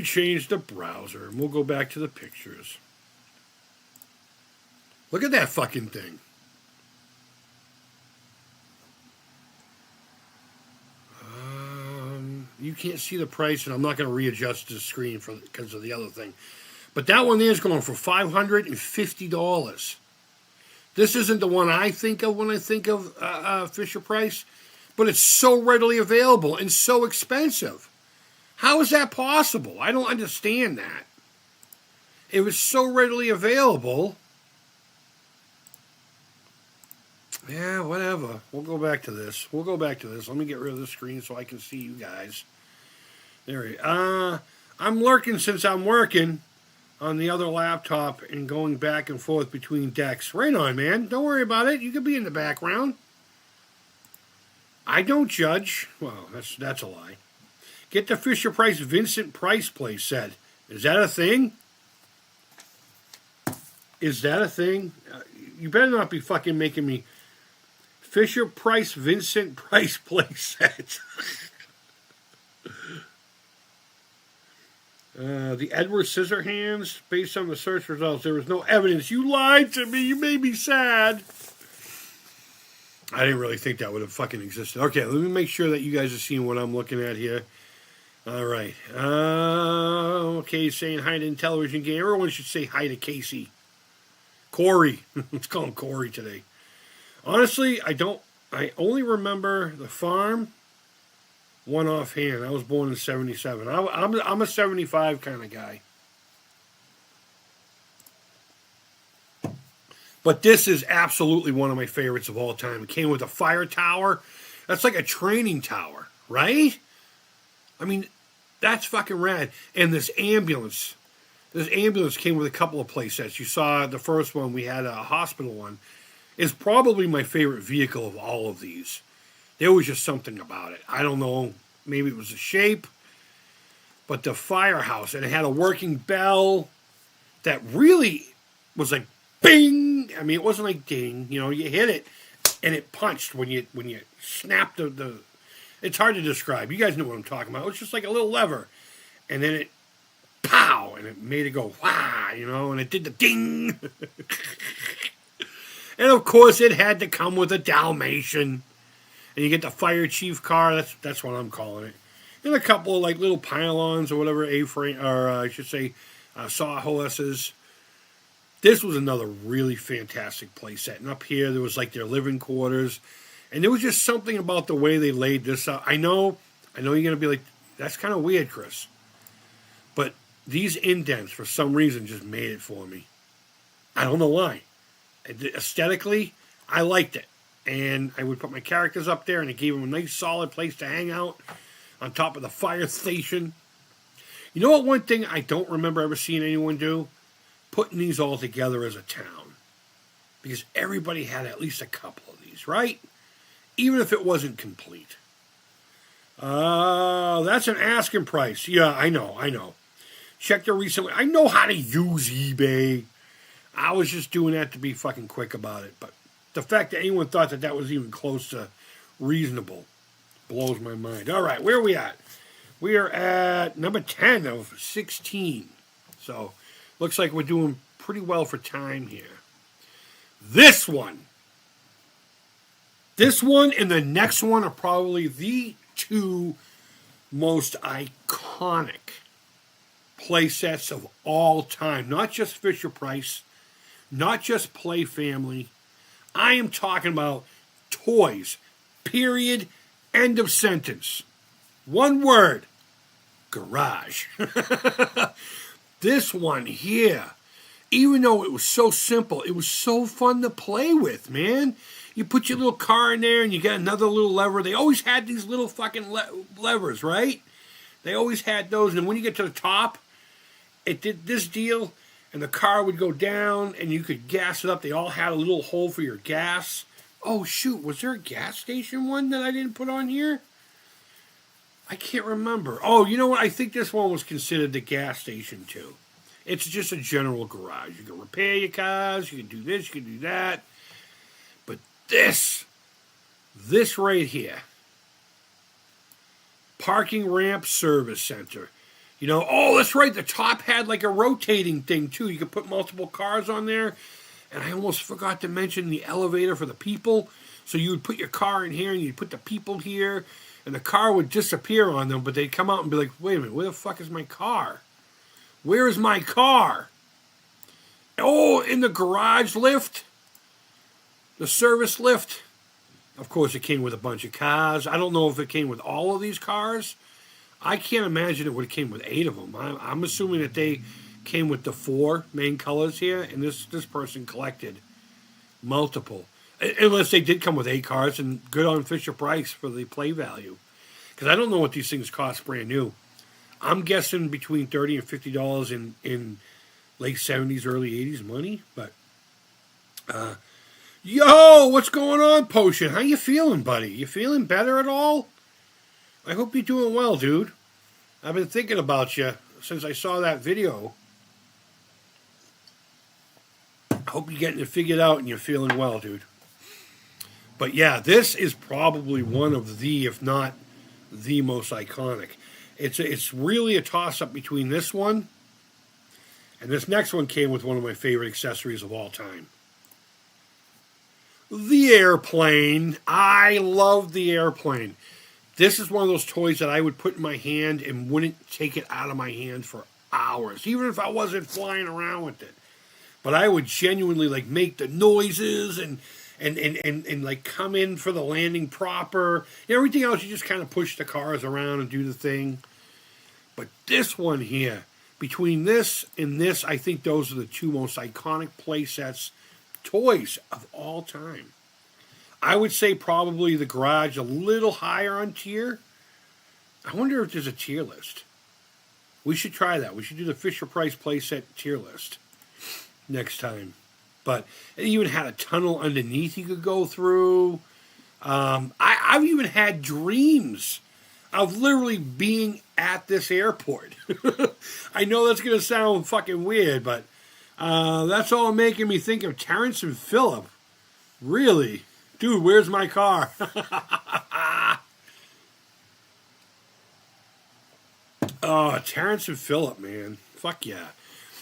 change the browser, and we'll go back to the pictures. Look at that fucking thing. You can't see the price, and I'm not going to readjust the screen because of the other thing. But that one there is going for $550. This isn't the one I think of when I think of Fisher-Price, but it's so readily available and so expensive. How is that possible? I don't understand that. It was so readily available. Yeah, whatever. We'll go back to this. Let me get rid of the screen so I can see you guys. There we go. I'm lurking since I'm working on the other laptop and going back and forth between decks. Right on, man. Don't worry about it. You could be in the background. I don't judge. Well, that's a lie. Get the Fisher-Price Vincent Price play set. Is that a thing? You better not be fucking making me... Fisher Price Vincent Price playset. The Edward Scissorhands. Based on the search results, there was no evidence. You lied to me. You made me sad. I didn't really think that would have fucking existed. Okay, let me make sure that you guys are seeing what I'm looking at here. All right. Okay, saying hi to Television Game. Everyone should say hi to Casey. Corey. Let's call him Corey today. Honestly, I only remember the farm one offhand. I was born in 77. I'm a 75 kind of guy. But this is absolutely one of my favorites of all time. It came with a fire tower. That's like a training tower, right? I mean, that's fucking rad. And this ambulance. This ambulance came with a couple of play sets. You saw the first one. We had a hospital one. It's probably my favorite vehicle of all of these. There was just something about it. I don't know. Maybe it was the shape. But the firehouse. And it had a working bell that really was like bing. I mean, it wasn't like ding. You know, you hit it and it punched when you snapped the. It's hard to describe. You guys know what I'm talking about. It was just like a little lever. And then it pow. And it made it go wah, you know. And it did the ding. And of course, it had to come with a Dalmatian. And you get the fire chief car. That's what I'm calling it. And a couple of like little pylons or whatever, A-frame, or I should say, sawhorses. This was another really fantastic playset. And up here, there was like their living quarters. And there was just something about the way they laid this out. I know you're going to be like, that's kind of weird, Chris. But these indents, for some reason, just made it for me. I don't know why. Aesthetically, I liked it. And I would put my characters up there, and it gave them a nice, solid place to hang out on top of the fire station. You know what? One thing I don't remember ever seeing anyone do? Putting these all together as a town. Because everybody had at least a couple of these, right? Even if it wasn't complete. That's an asking price. Yeah, I know. Check the recently. I know how to use eBay. I was just doing that to be fucking quick about it. But the fact that anyone thought that was even close to reasonable blows my mind. All right, where are we at? We are at number 10 of 16. So, looks like we're doing pretty well for time here. This one and the next one are probably the two most iconic play sets of all time. Not just Fisher Price, not just Play Family. I am talking about toys. Period. End of sentence. One word. Garage. This one here, even though it was so simple, it was so fun to play with, man. You put your little car in there and you get another little lever. They always had these little fucking levers, right? They always had those. And when you get to the top, it did this deal, and the car would go down, and you could gas it up. They all had a little hole for your gas. Oh, shoot. Was there a gas station one that I didn't put on here? I can't remember. Oh, you know what? I think this one was considered the gas station, too. It's just a general garage. You can repair your cars. You can do this. You can do that. But this right here, parking ramp service center. You know, oh, that's right. The top had like a rotating thing, too. You could put multiple cars on there. And I almost forgot to mention the elevator for the people. So you would put your car in here and you'd put the people here. And the car would disappear on them, but they'd come out and be like, wait a minute, where the fuck is my car? Where is my car? Oh, in the garage lift? The service lift? Of course, it came with a bunch of cars. I don't know if it came with all of these cars. I can't imagine it would have came with 8 of them. I'm assuming that they came with the 4 main colors here, and this person collected multiple. Unless they did come with 8 cars, and good on Fisher Price for the play value. Because I don't know what these things cost brand new. I'm guessing between $30 and $50 in late 70s, early 80s money. But, yo, what's going on, Potion? How you feeling, buddy? You feeling better at all? I hope you're doing well, dude. I've been thinking about you since I saw that video. I hope you're getting it figured out and you're feeling well, dude. But yeah, this is probably one of the, if not the most iconic. It's really a toss up between this one and this next one. Came with one of my favorite accessories of all time. The airplane. I love the airplane. This is one of those toys that I would put in my hand and wouldn't take it out of my hand for hours, even if I wasn't flying around with it. But I would genuinely like make the noises and like come in for the landing proper. Everything else you just kind of push the cars around and do the thing. But this one here, between this and this, I think those are the two most iconic playsets toys of all time. I would say probably the Garage a little higher on tier. I wonder if there's a tier list. We should try that. We should do the Fisher-Price playset tier list next time. But it even had a tunnel underneath you could go through. I've even had dreams of literally being at this airport. I know that's going to sound fucking weird, but that's all making me think of Terrence and Phillip. Really? Dude, where's my car? Oh, Terrence and Phillip, man. Fuck yeah.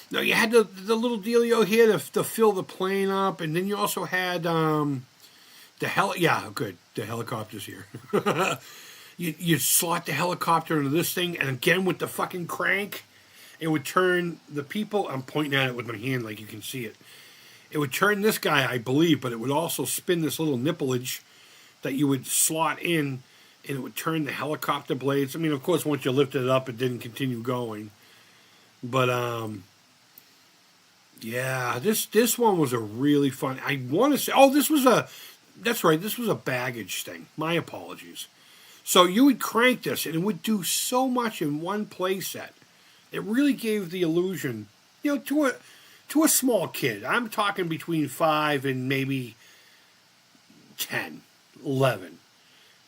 No, you had the little dealio here to fill the plane up, and then you also had the helicopter's here. you slot the helicopter into this thing, and again with the fucking crank, it would turn the people. I'm pointing at it with my hand like you can see it. It would turn this guy, I believe, but it would also spin this little nippleage that you would slot in, and it would turn the helicopter blades. I mean, of course, once you lifted it up, it didn't continue going. But yeah, this one was a really fun. I want to say, that's right, this was a baggage thing. My apologies. So you would crank this, and it would do so much in one playset. It really gave the illusion, to a small kid. I'm talking between 5 and maybe 10, 11.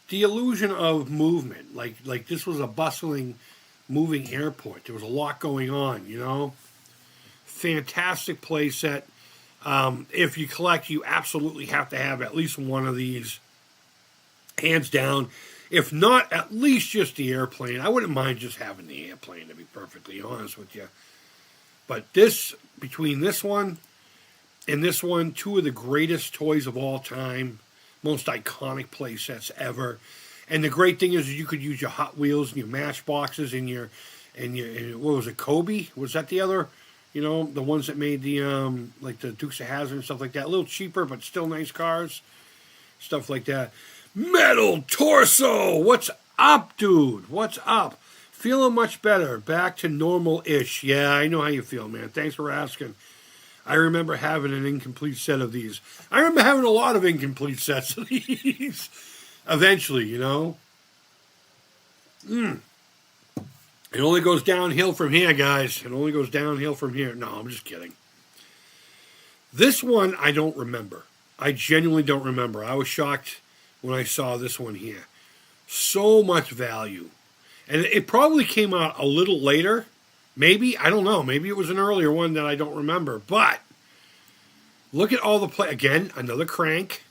The illusion of movement, like this was a bustling, moving airport. There was a lot going on, Fantastic playset. If you collect, you absolutely have to have at least one of these, hands down. If not, at least just the airplane. I wouldn't mind just having the airplane, to be perfectly honest with you. But between this one and this one, two of the greatest toys of all time, most iconic play sets ever. And the great thing is you could use your Hot Wheels and your Matchboxes and what was it, Kobe? Was that the other, the ones that made the, like the Dukes of Hazzard and stuff like that. A little cheaper, but still nice cars. Stuff like that. Metal Torso! What's up, dude? What's up? Feeling much better. Back to normal-ish. Yeah, I know how you feel, man. Thanks for asking. I remember having an incomplete set of these. I remember having a lot of incomplete sets of these. Eventually, It only goes downhill from here, guys. It only goes downhill from here. No, I'm just kidding. This one, I don't remember. I genuinely don't remember. I was shocked when I saw this one here. So much value. And it probably came out a little later. Maybe. I don't know. Maybe it was an earlier one that I don't remember. But look at all the play. Again, another crank.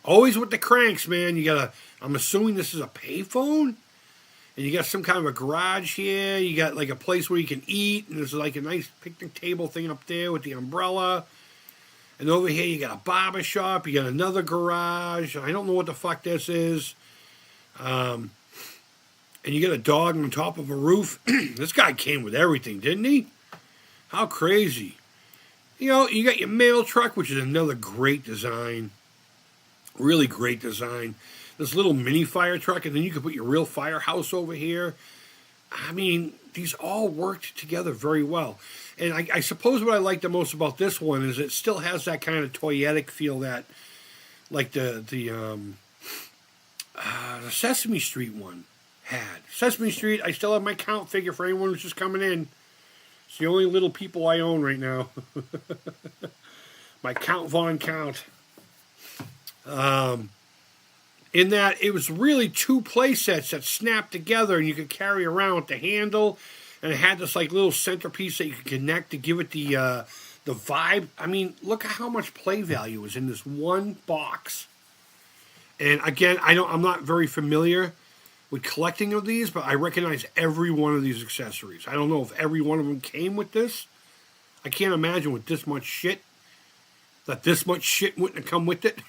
Always with the cranks, man. I'm assuming this is a payphone. And you got some kind of a garage here. You got like a place where you can eat. And there's like a nice picnic table thing up there with the umbrella. And over here you got a barber shop. You got another garage. I don't know what the fuck this is. And you got a dog on top of a roof. This guy came with everything, didn't he? How crazy. You got your mail truck, which is another great design. Really great design. This little mini fire truck, and then you could put your real firehouse over here. I mean, these all worked together very well. And I suppose what I like the most about this one is it still has that kind of toyetic feel that, like the Sesame Street one had. Sesame Street, I still have my count figure for anyone who's just coming in. It's the only little people I own right now. My Count Von Count. In that it was really two play sets that snapped together and you could carry around with the handle, and it had this like little centerpiece that you could connect to give it the vibe. I mean, look at how much play value is in this one box. And again, I'm not very familiar with collecting of these, but I recognize every one of these accessories. I don't know if every one of them came with this. I can't imagine with this much shit that this much shit wouldn't have come with it.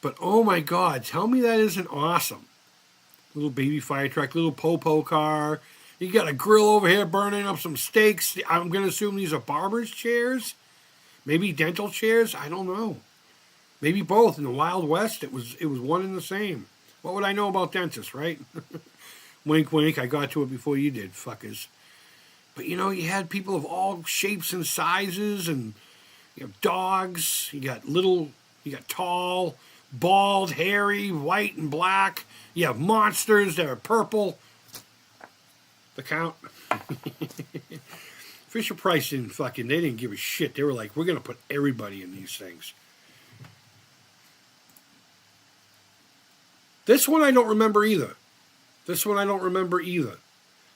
But oh my God, tell me that isn't awesome. Little baby fire truck, little po-po car. You got a grill over here burning up some steaks. I'm going to assume these are barber's chairs. Maybe dental chairs. I don't know. Maybe both. In the Wild West, it was one and the same. What would I know about dentists, right? Wink, wink. I got to it before you did, fuckers. But you know, you had people of all shapes and sizes, and you have dogs. You got little. You got tall, bald, hairy, white and black. You have monsters that are purple. The count. Fisher Price didn't they didn't give a shit. They were like, we're going to put everybody in these things. This one I don't remember either.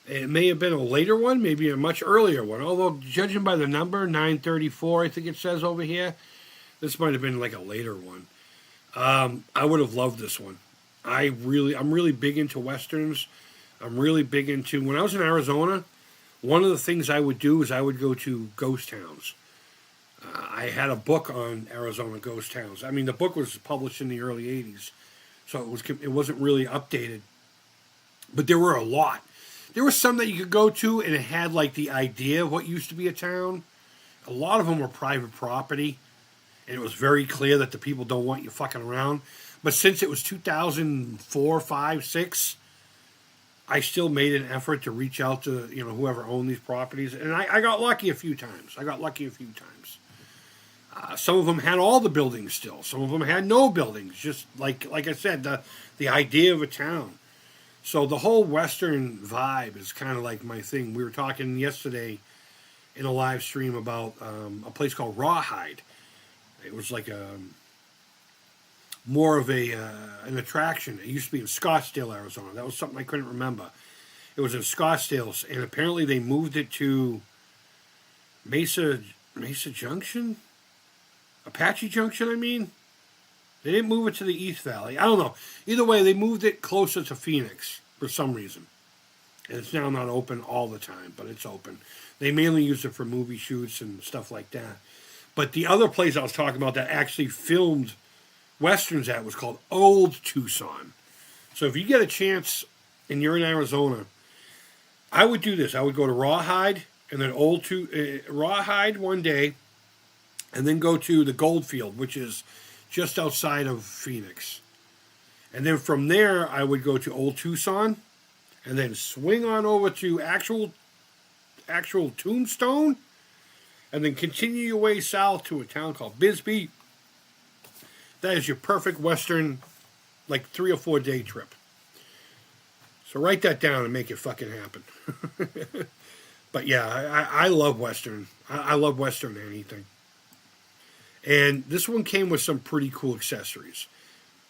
It may have been a later one, maybe a much earlier one. Although, judging by the number, 934, I think it says over here, this might have been like a later one. I would have loved this one. I'm really big into Westerns. I'm really big into, when I was in Arizona, one of the things I would do is I would go to ghost towns. I had a book on Arizona ghost towns. I mean, the book was published in the early 80s, so it wasn't really updated. But there were a lot. There were some that you could go to, and it had like the idea of what used to be a town. A lot of them were private property, and it was very clear that the people don't want you fucking around. But since it was 2004, 5, 6, I still made an effort to reach out to whoever owned these properties, and I got lucky a few times. Some of them had all the buildings still. Some of them had no buildings. Just like I said, the idea of a town. So the whole Western vibe is kind of like my thing. We were talking yesterday in a live stream about a place called Rawhide. It was like more of an attraction. It used to be in Scottsdale, Arizona. That was something I couldn't remember. It was in Scottsdale, and apparently they moved it to Mesa Junction? Apache Junction, I mean? They didn't move it to the East Valley. I don't know. Either way, they moved it closer to Phoenix for some reason. And it's now not open all the time, but it's open. They mainly use it for movie shoots and stuff like that. But the other place I was talking about that actually filmed Westerns at was called Old Tucson. So if you get a chance and you're in Arizona, I would do this. I would go to Rawhide and then Rawhide one day, and then go to the Goldfield, which is just outside of Phoenix. And then from there, I would go to Old Tucson, and then swing on over to actual Tombstone, and then continue your way south to a town called Bisbee. That is your perfect Western, like 3 or 4 day trip. So write that down and make it fucking happen. But yeah, I love Western. I love Western anything. And this one came with some pretty cool accessories.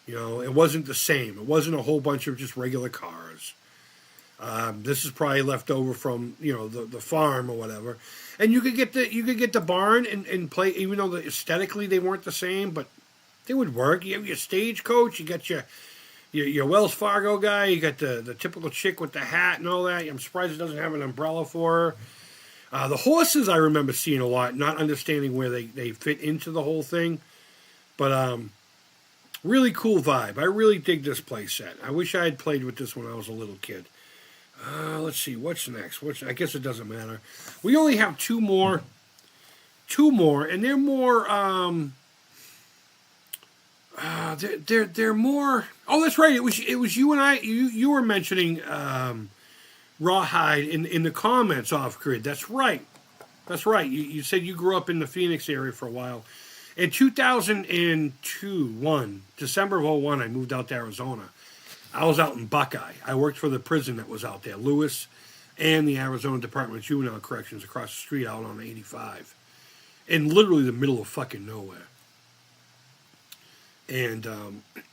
It wasn't the same. It wasn't a whole bunch of just regular cars. This is probably left over from the farm or whatever. And you could get the barn and play, even though aesthetically they weren't the same, but they would work. You have your stagecoach. You got your Wells Fargo guy. You got the typical chick with the hat and all that. I'm surprised it doesn't have an umbrella for her. The horses I remember seeing a lot, not understanding where they fit into the whole thing. But really cool vibe. I really dig this play set. I wish I had played with this when I was a little kid. Let's see, what's next? I guess it doesn't matter. We only have two more, and they're more. They're more. Oh, that's right. It was you and I. You were mentioning Rawhide in the comments off grid. That's right. You said you grew up in the Phoenix area for a while. In 2002, December of 01, I moved out to Arizona. I was out in Buckeye. I worked for the prison that was out there, Lewis, and the Arizona Department of Juvenile Corrections across the street out on 85. In literally the middle of fucking nowhere. And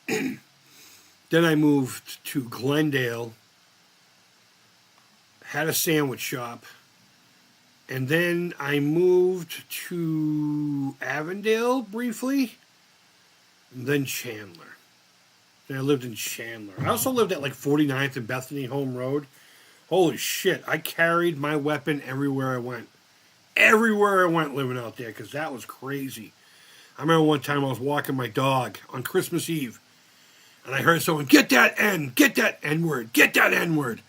then I moved to Glendale, had a sandwich shop, and then I moved to Avondale briefly, and then Chandler. Then I lived in Chandler. I also lived at like 49th and Bethany Home Road. Holy shit, I carried my weapon everywhere I went. Everywhere I went living out there, because that was crazy. I remember one time I was walking my dog on Christmas Eve, and I heard someone, get that N word, get that N word.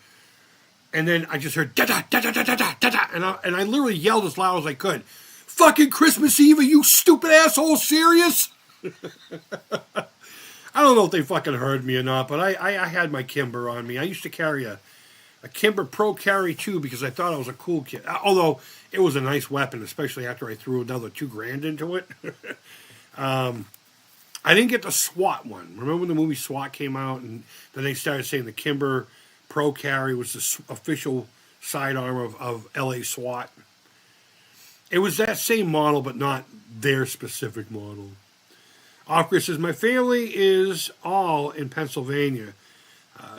And then I just heard, da da da da da da da da, and I literally yelled as loud as I could, fucking Christmas Eve, are you stupid asshole serious? I don't know if they fucking heard me or not, but I had my Kimber on me. I used to carry a Kimber Pro Carry 2 because I thought I was a cool kid. Although it was a nice weapon, especially after I threw another $2,000 into it. I didn't get the SWAT one. Remember when the movie SWAT came out and then they started saying the Kimber Pro Carry was the official sidearm of LA SWAT? It was that same model, but not their specific model. Oscar says, my family is all in Pennsylvania.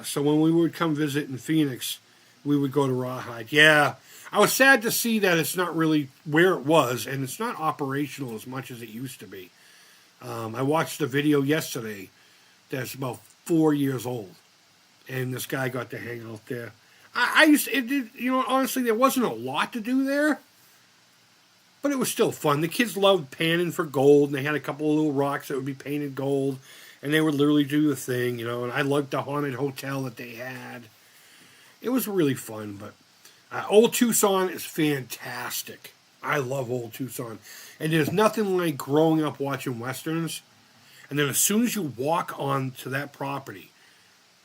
So when we would come visit in Phoenix, we would go to Rawhide. Yeah, I was sad to see that it's not really where it was, and it's not operational as much as it used to be. I watched a video yesterday that's about 4 years old, and this guy got to hang out there. Honestly, there wasn't a lot to do there, but it was still fun. The kids loved panning for gold, and they had a couple of little rocks that would be painted gold, and they would literally do the thing, and I loved the haunted hotel that they had. It was really fun, but Old Tucson is fantastic. I love Old Tucson. And there's nothing like growing up watching Westerns, and then as soon as you walk onto that property,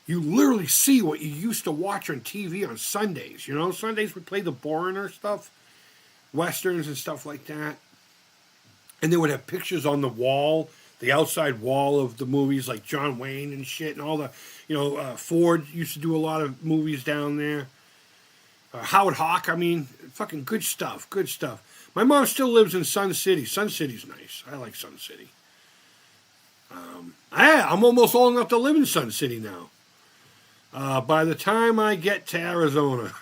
you literally see what you used to watch on TV on Sundays. Sundays we play the boringer stuff, Westerns and stuff like that. And they would have pictures on the wall, the outside wall of the movies, like John Wayne and shit, and all the, Ford used to do a lot of movies down there. Howard Hawk, fucking good stuff. My mom still lives in Sun City. Sun City's nice. I like Sun City. I'm almost old enough to live in Sun City now. By the time I get to Arizona.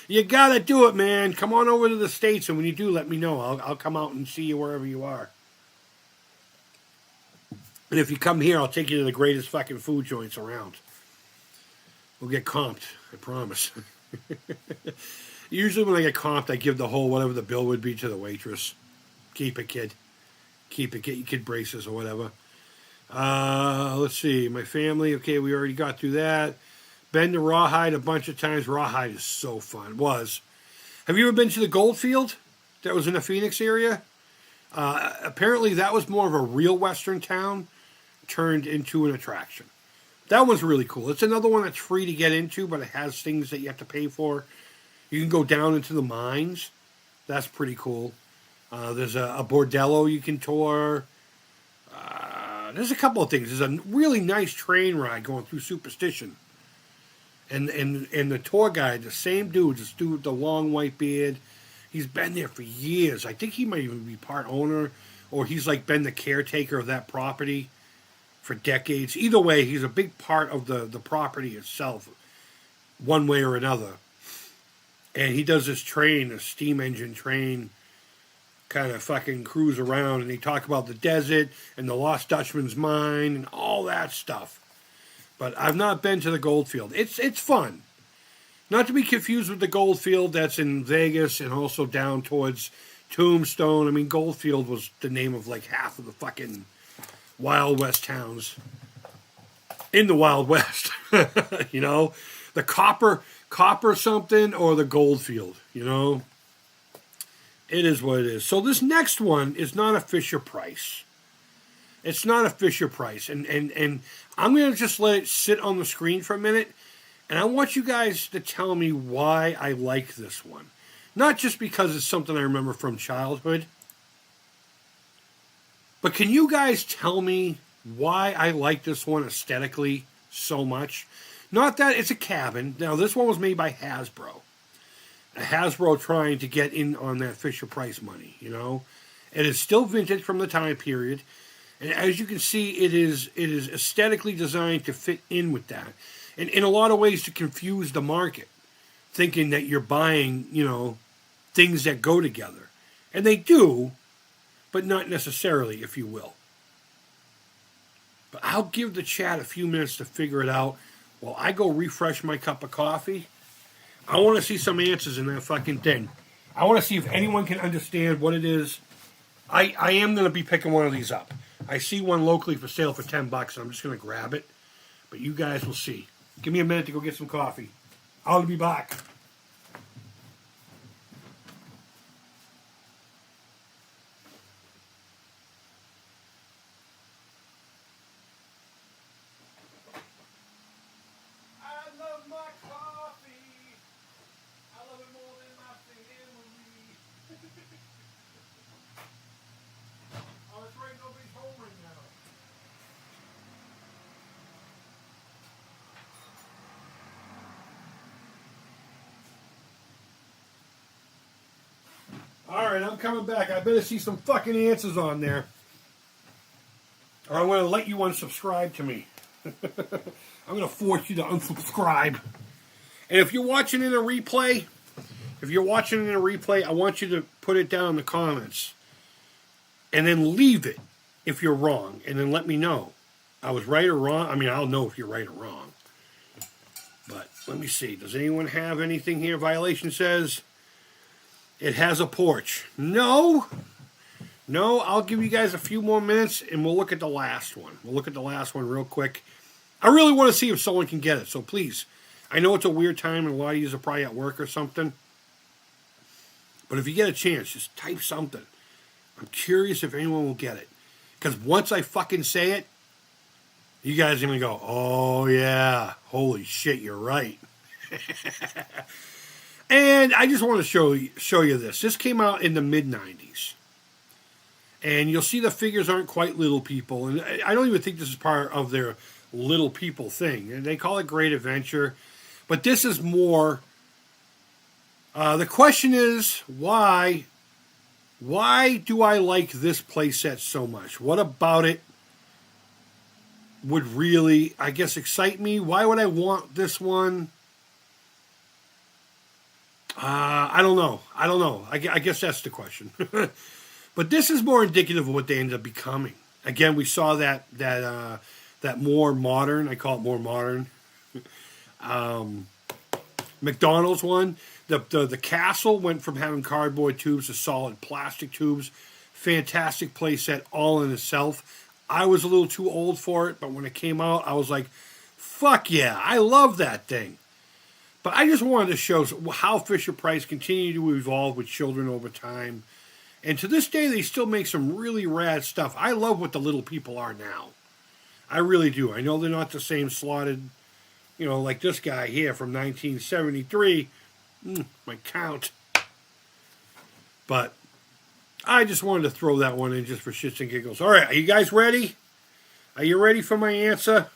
You gotta do it, man. Come on over to the States, and when you do, let me know. I'll come out and see you wherever you are. And if you come here, I'll take you to the greatest fucking food joints around. We'll get comped, I promise. Usually when I get comped, I give the whole whatever the bill would be to the waitress. Keep it, kid. Keep it. Get your kid braces or whatever. Let's see. My family. Okay, we already got through that. Been to Rawhide a bunch of times. Rawhide is so fun. Was. Have you ever been to the Goldfield that was in the Phoenix area? Apparently that was more of a real Western town turned into an attraction. That one's really cool. It's another one that's free to get into, but it has things that you have to pay for. You can go down into the mines. That's pretty cool. There's a bordello you can tour. There's a couple of things. There's a really nice train ride going through Superstition. And the tour guide, the same dude, this dude with the long white beard, he's been there for years. I think he might even be part owner, or he's like been the caretaker of that property for decades. Either way, he's a big part of the property itself, one way or another. And he does this train, a steam engine train, kind of fucking cruise around, and they talk about the desert and the Lost Dutchman's mine and all that stuff. But I've not been to the Goldfield. It's fun. Not to be confused with the Goldfield that's in Vegas and also down towards Tombstone. Goldfield was the name of like half of the fucking Wild West towns in the Wild West. The copper something or the Goldfield, It is what it is. So this next one is not a Fisher Price. It's not a Fisher Price. And I'm going to just let it sit on the screen for a minute. And I want you guys to tell me why I like this one. Not just because it's something I remember from childhood. But can you guys tell me why I like this one aesthetically so much? Not that it's a cabin. Now, this one was made by Hasbro. Hasbro trying to get in on that Fisher Price money, It is still vintage from the time period. And as you can see, it is aesthetically designed to fit in with that. And in a lot of ways to confuse the market, thinking that you're buying, things that go together. And they do, but not necessarily, if you will. But I'll give the chat a few minutes to figure it out while I go refresh my cup of coffee. I want to see some answers in that fucking thing. I want to see if anyone can understand what it is. I am going to be picking one of these up. I see one locally for sale for $10, and I'm just going to grab it. But you guys will see. Give me a minute to go get some coffee. I'll be back. Alright, I'm coming back. I better see some fucking answers on there. Or I'm going to let you unsubscribe to me. I'm going to force you to unsubscribe. And if you're watching in a replay, I want you to put it down in the comments. And then leave it if you're wrong. And then let me know. I was right or wrong. I mean, I'll know if you're right or wrong. But let me see. Does anyone have anything here? Violation says it has a porch. No, I'll give you guys a few more minutes and we'll look at the last one. We'll look at the last one real quick. I really want to see if someone can get it. So please, I know it's a weird time and a lot of you are probably at work or something. But if you get a chance, just type something. I'm curious if anyone will get it. Because once I fucking say it, you guys are going to go, oh yeah, holy shit, you're right. And I just want to show you this. This came out in the mid-90s. And you'll see the figures aren't quite Little People. And I don't even think this is part of their Little People thing. And they call it Great Adventure. But this is more... the question is, why do I like this playset so much? What about it would really, I guess, excite me? Why would I want this one? I don't know. I guess that's the question. But this is more indicative of what they ended up becoming. Again, we saw that more modern, I call it more modern, McDonald's one. The castle went from having cardboard tubes to solid plastic tubes. Fantastic playset all in itself. I was a little too old for it, but when it came out, I was like, fuck yeah, I love that thing. But I just wanted to show how Fisher-Price continued to evolve with children over time. And to this day, they still make some really rad stuff. I love what the Little People are now. I really do. I know they're not the same slotted, like this guy here from 1973. My count. But I just wanted to throw that one in just for shits and giggles. All right, are you guys ready? Are you ready for my answer?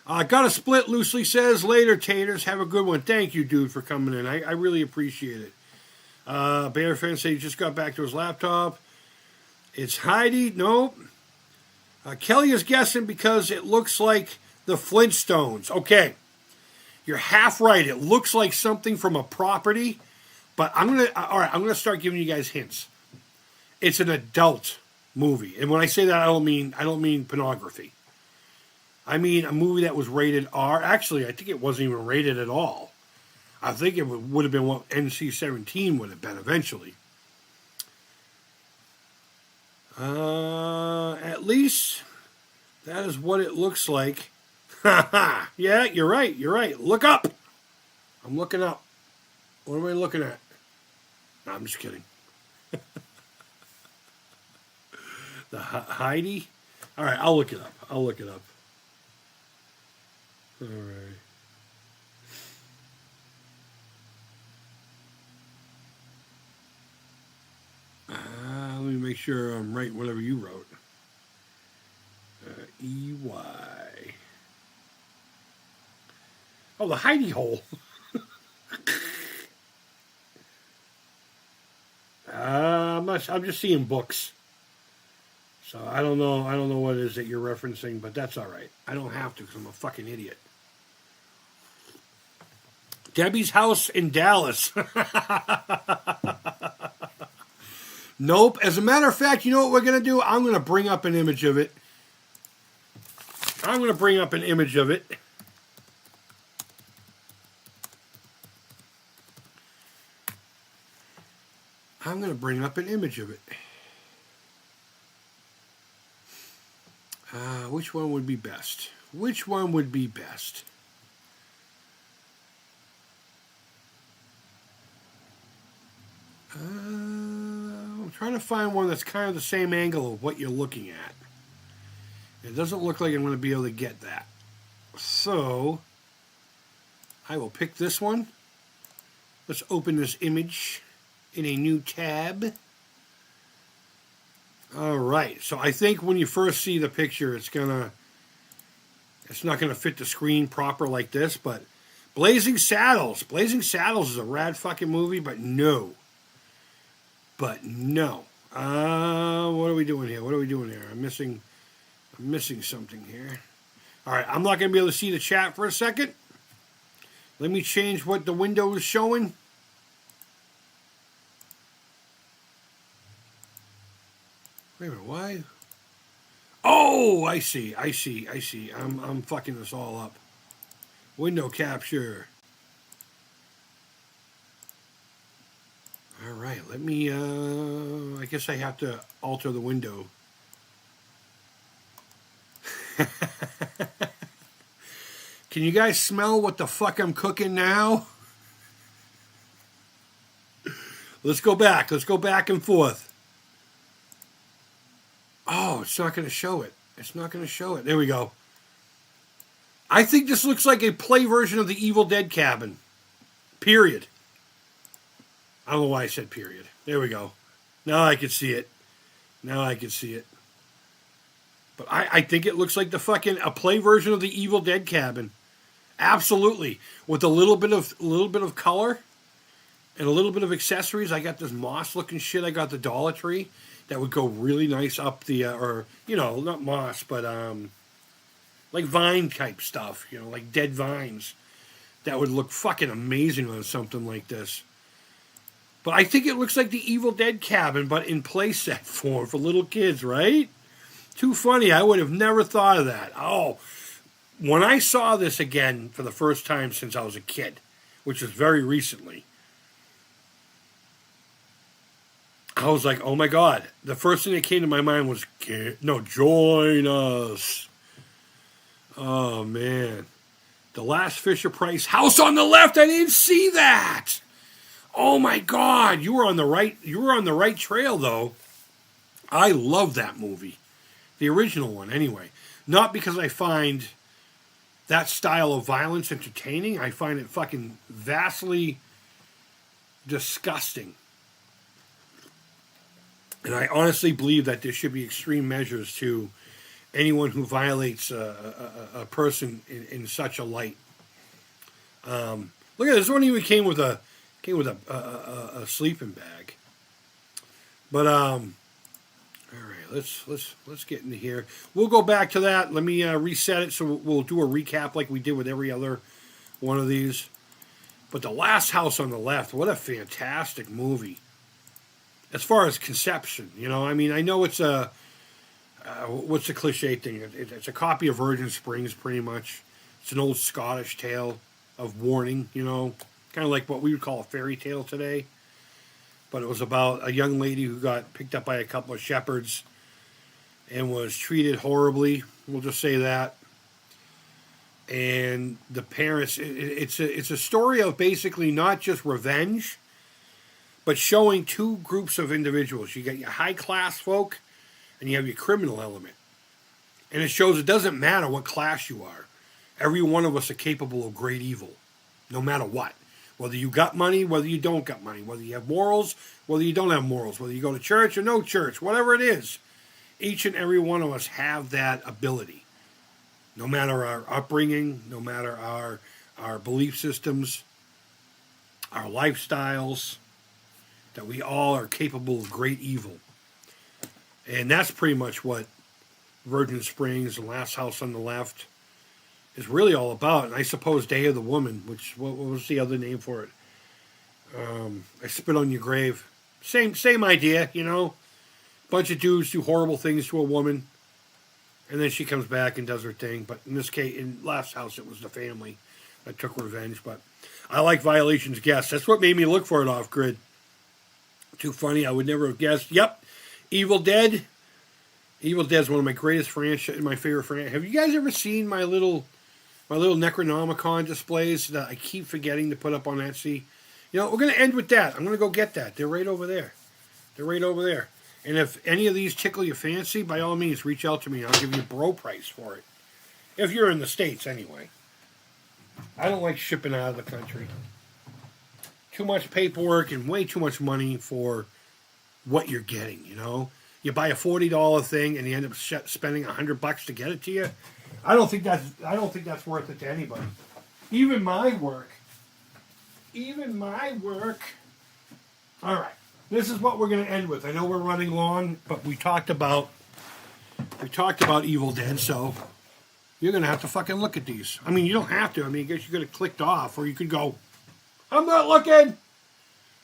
Got a split, loosely says. Later, taters. Have a good one. Thank you, dude, for coming in. I really appreciate it. Bear fan said he just got back to his laptop. It's Heidi. Nope. Kelly is guessing because it looks like the Flintstones. Okay. You're half right. It looks like something from a property. But I'm gonna start giving you guys hints. It's an adult movie. And when I say that, I don't mean pornography. I mean a movie that was rated R. Actually, I think it wasn't even rated at all. I think it would have been what NC-17 would have been eventually. At least that is what it looks like. Yeah, you're right. Look up. I'm looking up. What am I looking at? No, I'm just kidding. The Heidi? All right, I'll look it up. All right. Let me make sure I'm right, whatever you wrote. EY. Oh, the hidey hole. I'm just seeing books. So I don't know what it is that you're referencing, but that's all right. I don't have to because I'm a fucking idiot. Debbie's house in Dallas. Nope. As a matter of fact, you know what we're going to do? I'm going to bring up an image of it. I'm going to bring up an image of it. I'm going to bring up an image of it. Which one would be best? Which one would be best? I'm trying to find one that's kind of the same angle of what you're looking at. It doesn't look like I'm going to be able to get that. So, I will pick this one. Let's open this image in a new tab. Alright, so I think when you first see the picture, it's not going to fit the screen proper like this, but Blazing Saddles. Blazing Saddles is a rad fucking movie, but no. But no. What are we doing here? What are we doing here? I'm missing something here. Alright, I'm not going to be able to see the chat for a second. Let me change what the window is showing. Wait a minute, why? Oh, I see. I'm fucking this all up. Window capture. All right, let me, I guess I have to alter the window. Can you guys smell what the fuck I'm cooking now? Let's go back. Let's go back and forth. Oh, it's not going to show it. It's not going to show it. There we go. I think this looks like a play version of the Evil Dead cabin. Period. I don't know why I said period. There we go. Now I can see it. Now I can see it. But I think it looks like a play version of the Evil Dead cabin. Absolutely. With a little bit of color and a little bit of accessories. I got this moss looking shit. I got the Dollar Tree that would go really nice up the or you know, not moss, but like vine type stuff, you know, like dead vines. That would look fucking amazing on something like this. But I think it looks like the Evil Dead cabin, but in playset form for little kids, right? Too funny. I would have never thought of that. Oh, when I saw this again for the first time since I was a kid, which was very recently, I was like, oh my God. The first thing that came to my mind was, join us. Oh, man. The last Fisher-Price house on the left. I didn't see that. Oh my God. You were on the right trail, though. I love that movie. The original one, anyway. Not because I find that style of violence entertaining. I find it fucking vastly disgusting. And I honestly believe that there should be extreme measures to anyone who violates a person in such a light. Look at this one. Even came with a sleeping bag. But all right, let's get into here. We'll go back to that. Let me reset it so we'll do a recap like we did with every other one of these. But The Last House on the Left, what a fantastic movie. As far as conception, you know, I mean, I know it's what's the cliche thing? It's a copy of Virgin Springs, pretty much. It's an old Scottish tale of warning, you know, kind of like what we would call a fairy tale today. But it was about a young lady who got picked up by a couple of shepherds and was treated horribly. We'll just say that. And the parents, it's a story of basically not just revenge, but showing two groups of individuals. You got your high-class folk, and you have your criminal element. And it shows it doesn't matter what class you are. Every one of us are capable of great evil, no matter what. Whether you got money, whether you don't got money, whether you have morals, whether you don't have morals, whether you go to church or no church, whatever it is. Each and every one of us have that ability. No matter our upbringing, no matter our belief systems, our lifestyles, that we all are capable of great evil. And that's pretty much what Virgin Springs, The Last House on the Left, is really all about. And I suppose Day of the Woman, which, what was the other name for it? I Spit on Your Grave. Same idea, you know. Bunch of dudes do horrible things to a woman, and then she comes back and does her thing. But in this case, in last house, it was the family that took revenge. But I like Violation's guess. That's what made me look for it off grid. Too funny. I would never have guessed. Yep, Evil Dead. Evil Dead is one of my greatest franchise, my favorite franchise. Have you guys ever seen my little Necronomicon displays that I keep forgetting to put up on Etsy? You know, we're going to end with that. I'm going to go get that. They're right over there. They're right over there. And if any of these tickle your fancy, by all means, reach out to me. I'll give you a bro price for it. If you're in the States, anyway. I don't like shipping out of the country. Too much paperwork and way too much money for what you're getting, you know? You buy a $40 thing and you end up spending $100 to get it to you. I don't think that's worth it to anybody. Even my work. All right. This is what we're going to end with. I know we're running long, but we talked about Evil Dead, so you're going to have to fucking look at these. I mean, you don't have to. I mean, I guess you could have clicked off, or you could go, I'm not looking,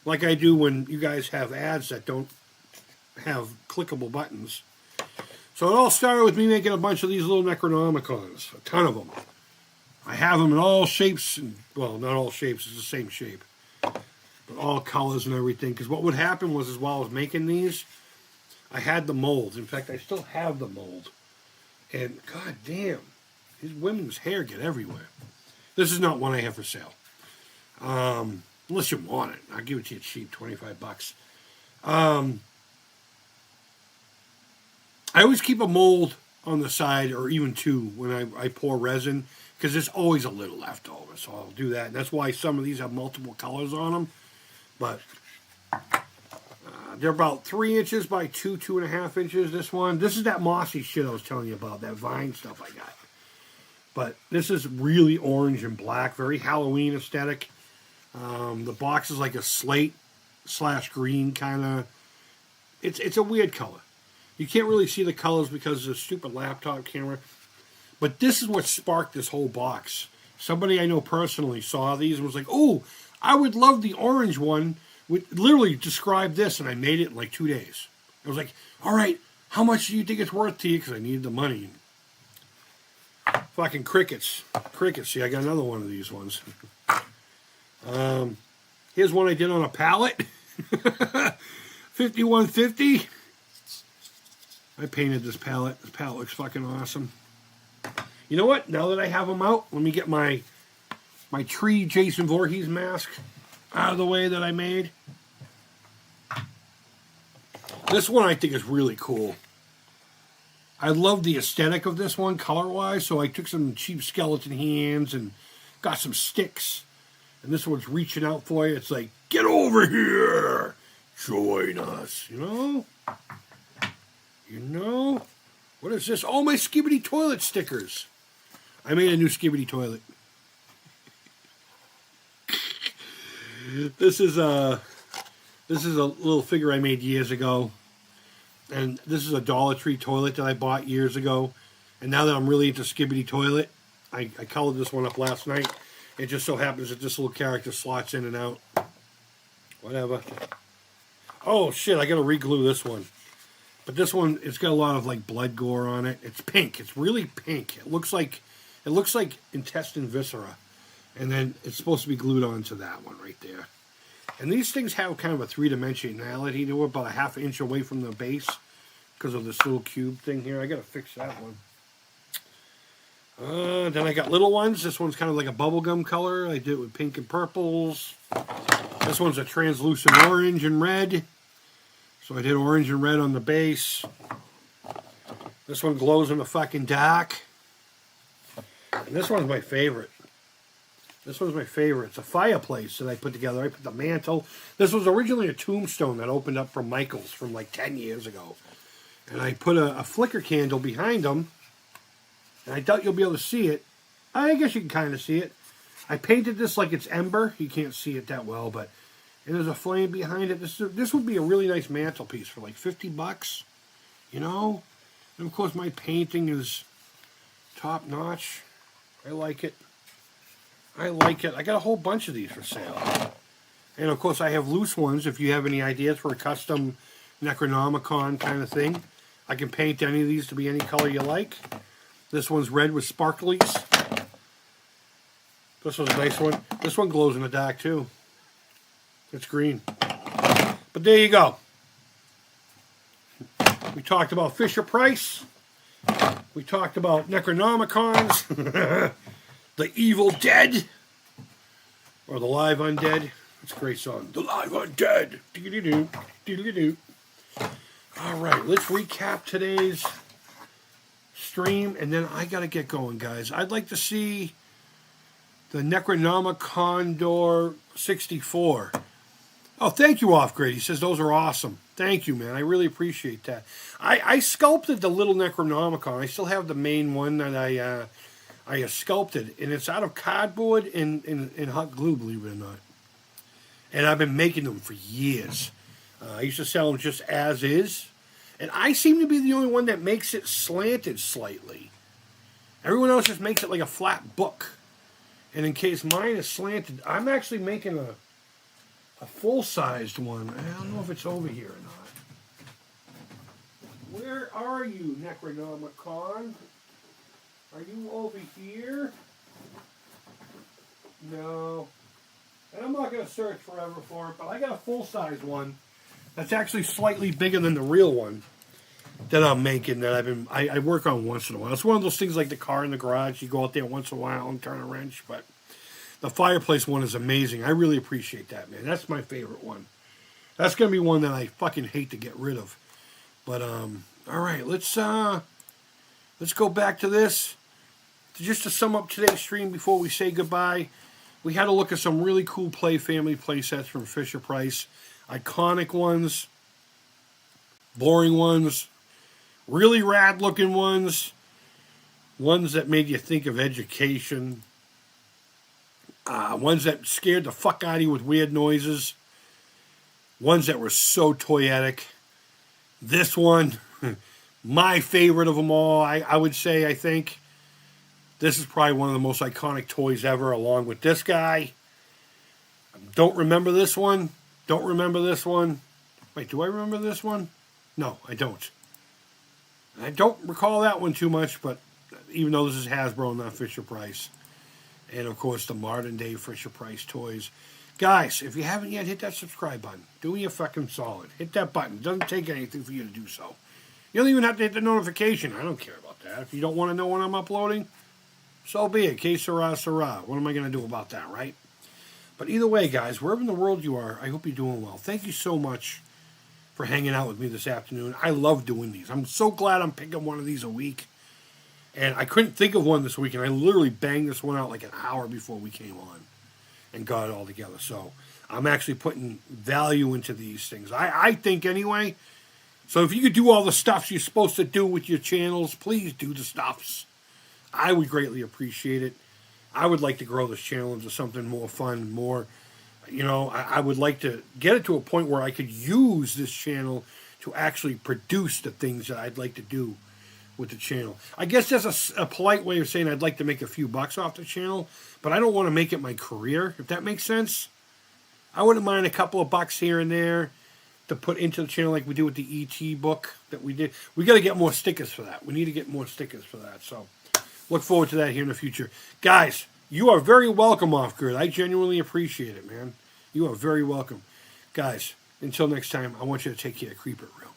like I do when you guys have ads that don't have clickable buttons. So it all started with me making a bunch of these little Necronomicons, a ton of them. I have them in all shapes, well, not all shapes, it's the same shape, but all colors and everything. Because what would happen was while I was making these, I had the molds. In fact, I still have the mold. And god damn, these women's hair get everywhere. This is not one I have for sale. Unless you want it. I'll give it to you cheap, $25. I always keep a mold on the side, or even two, when I pour resin, because there's always a little left over. So I'll do that. And that's why some of these have multiple colors on them. But they're about 3 inches by 2.5 inches. This is that mossy shit I was telling you about, that vine stuff I got. But this is really orange and black, very Halloween aesthetic. The box is like a slate/green kind of. It's a weird color. You can't really see the colors because of the stupid laptop camera. But this is what sparked this whole box. Somebody I know personally saw these and was like, oh, I would love the orange one. Literally described this, and I made it in like 2 days. I was like, all right, how much do you think it's worth to you? Because I needed the money. Fucking crickets. See, I got another one of these ones. Here's one I did on a pallet. 5150. I painted this pallet. This pallet looks fucking awesome. You know what? Now that I have them out, let me get my tree Jason Voorhees mask out of the way that I made. This one I think is really cool. I love the aesthetic of this one color-wise, so I took some cheap skeleton hands and got some sticks. And this one's reaching out for you. It's like, get over here! Join us, you know? You know? What is this? Oh, my Skibbity toilet stickers. I made a new Skibbity toilet. This is a little figure I made years ago. And this is a Dollar Tree toilet that I bought years ago. And now that I'm really into Skibbity toilet, I colored this one up last night. It just so happens that this little character slots in and out. Whatever. Oh, shit, I gotta re-glue this one. But this one, it's got a lot of like blood gore on it. It's pink. It's really pink. It looks like intestine viscera. And then it's supposed to be glued onto that one right there. And these things have kind of a three-dimensionality to it, about a ½ inch away from the base because of this little cube thing here. I got to fix that one. Then I got little ones. This one's kind of like a bubblegum color. I did it with pink and purples. This one's a translucent orange and red. So I did orange and red on the base. This one glows in the fucking dark. And this one's my favorite. This one's my favorite. It's a fireplace that I put together. I put the mantle. This was originally a tombstone that opened up from Michael's from like 10 years ago. And I put a flicker candle behind them. And I doubt you'll be able to see it. I guess you can kind of see it. I painted this like it's ember. You can't see it that well, but and there's a flame behind it. This would be a really nice mantelpiece for like $50, you know? And of course my painting is top notch. I like it. I got a whole bunch of these for sale. And of course, I have loose ones. If you have any ideas for a custom Necronomicon kind of thing, I can paint any of these to be any color you like. This one's red with sparklies. This one's a nice one. This one glows in the dark too. It's green. But there you go. We talked about Fisher-Price. We talked about Necronomicons. The Evil Dead. Or the Live Undead. It's a great song. The Live Undead. Doo-doo-doo. Doo-doo-doo. All right, let's recap today's stream, and then I got to get going, guys. I'd like to see the Necronomicon 64. Oh, thank you, Offgrade. He says those are awesome. Thank you, man. I really appreciate that. I sculpted the little Necronomicon. I still have the main one that I sculpted, and it's out of cardboard and hot glue, believe it or not. And I've been making them for years. I used to sell them just as is. And I seem to be the only one that makes it slanted slightly. Everyone else just makes it like a flat book. And in case mine is slanted, I'm actually making a full-sized one. I don't know if it's over here or not. Where are you, Necronomicon? Are you over here? No. And I'm not going to search forever for it, but I got a full-size one that's actually slightly bigger than the real one that I'm making, that I work on once in a while. It's one of those things like the car in the garage. You go out there once in a while and turn a wrench, but the fireplace one is amazing. I really appreciate that, man. That's my favorite one. That's going to be one that I fucking hate to get rid of. But, all right, let's go back to this. Just to sum up today's stream before we say goodbye, we had a look at some really cool family play sets from Fisher-Price. Iconic ones, boring ones, really rad-looking ones, ones that made you think of education, ones that scared the fuck out of you with weird noises, ones that were so toyetic. This one, my favorite of them all, I would say, I think. This is probably one of the most iconic toys ever, along with this guy. Don't remember this one. Don't remember this one. Wait, do I remember this one? No, I don't. I don't recall that one too much, but even though this is Hasbro, not Fisher-Price. And, of course, the modern-day Fisher-Price toys. Guys, if you haven't yet, hit that subscribe button. Do me a fucking solid. Hit that button. It doesn't take anything for you to do so. You don't even have to hit the notification. I don't care about that. If you don't want to know when I'm uploading, so be it. Que sera, sera. What am I going to do about that, right? But either way, guys, wherever in the world you are, I hope you're doing well. Thank you so much for hanging out with me this afternoon. I love doing these. I'm so glad I'm picking one of these a week. And I couldn't think of one this week, and I literally banged this one out like an hour before we came on and got it all together. So I'm actually putting value into these things. I think anyway. So if you could do all the stuff you're supposed to do with your channels, please do the stuffs. I would greatly appreciate it. I would like to grow this channel into something more fun, more, I would like to get it to a point where I could use this channel to actually produce the things that I'd like to do with the channel. I guess that's a polite way of saying I'd like to make a few bucks off the channel, but I don't want to make it my career, if that makes sense. I wouldn't mind a couple of bucks here and there to put into the channel like we did with the ET book that we did. We got to get more stickers for that. We need to get more stickers for that, so look forward to that here in the future. Guys, you are very welcome, Off-Grid. I genuinely appreciate it, man. You are very welcome. Guys, until next time, I want you to take care. Creep it real.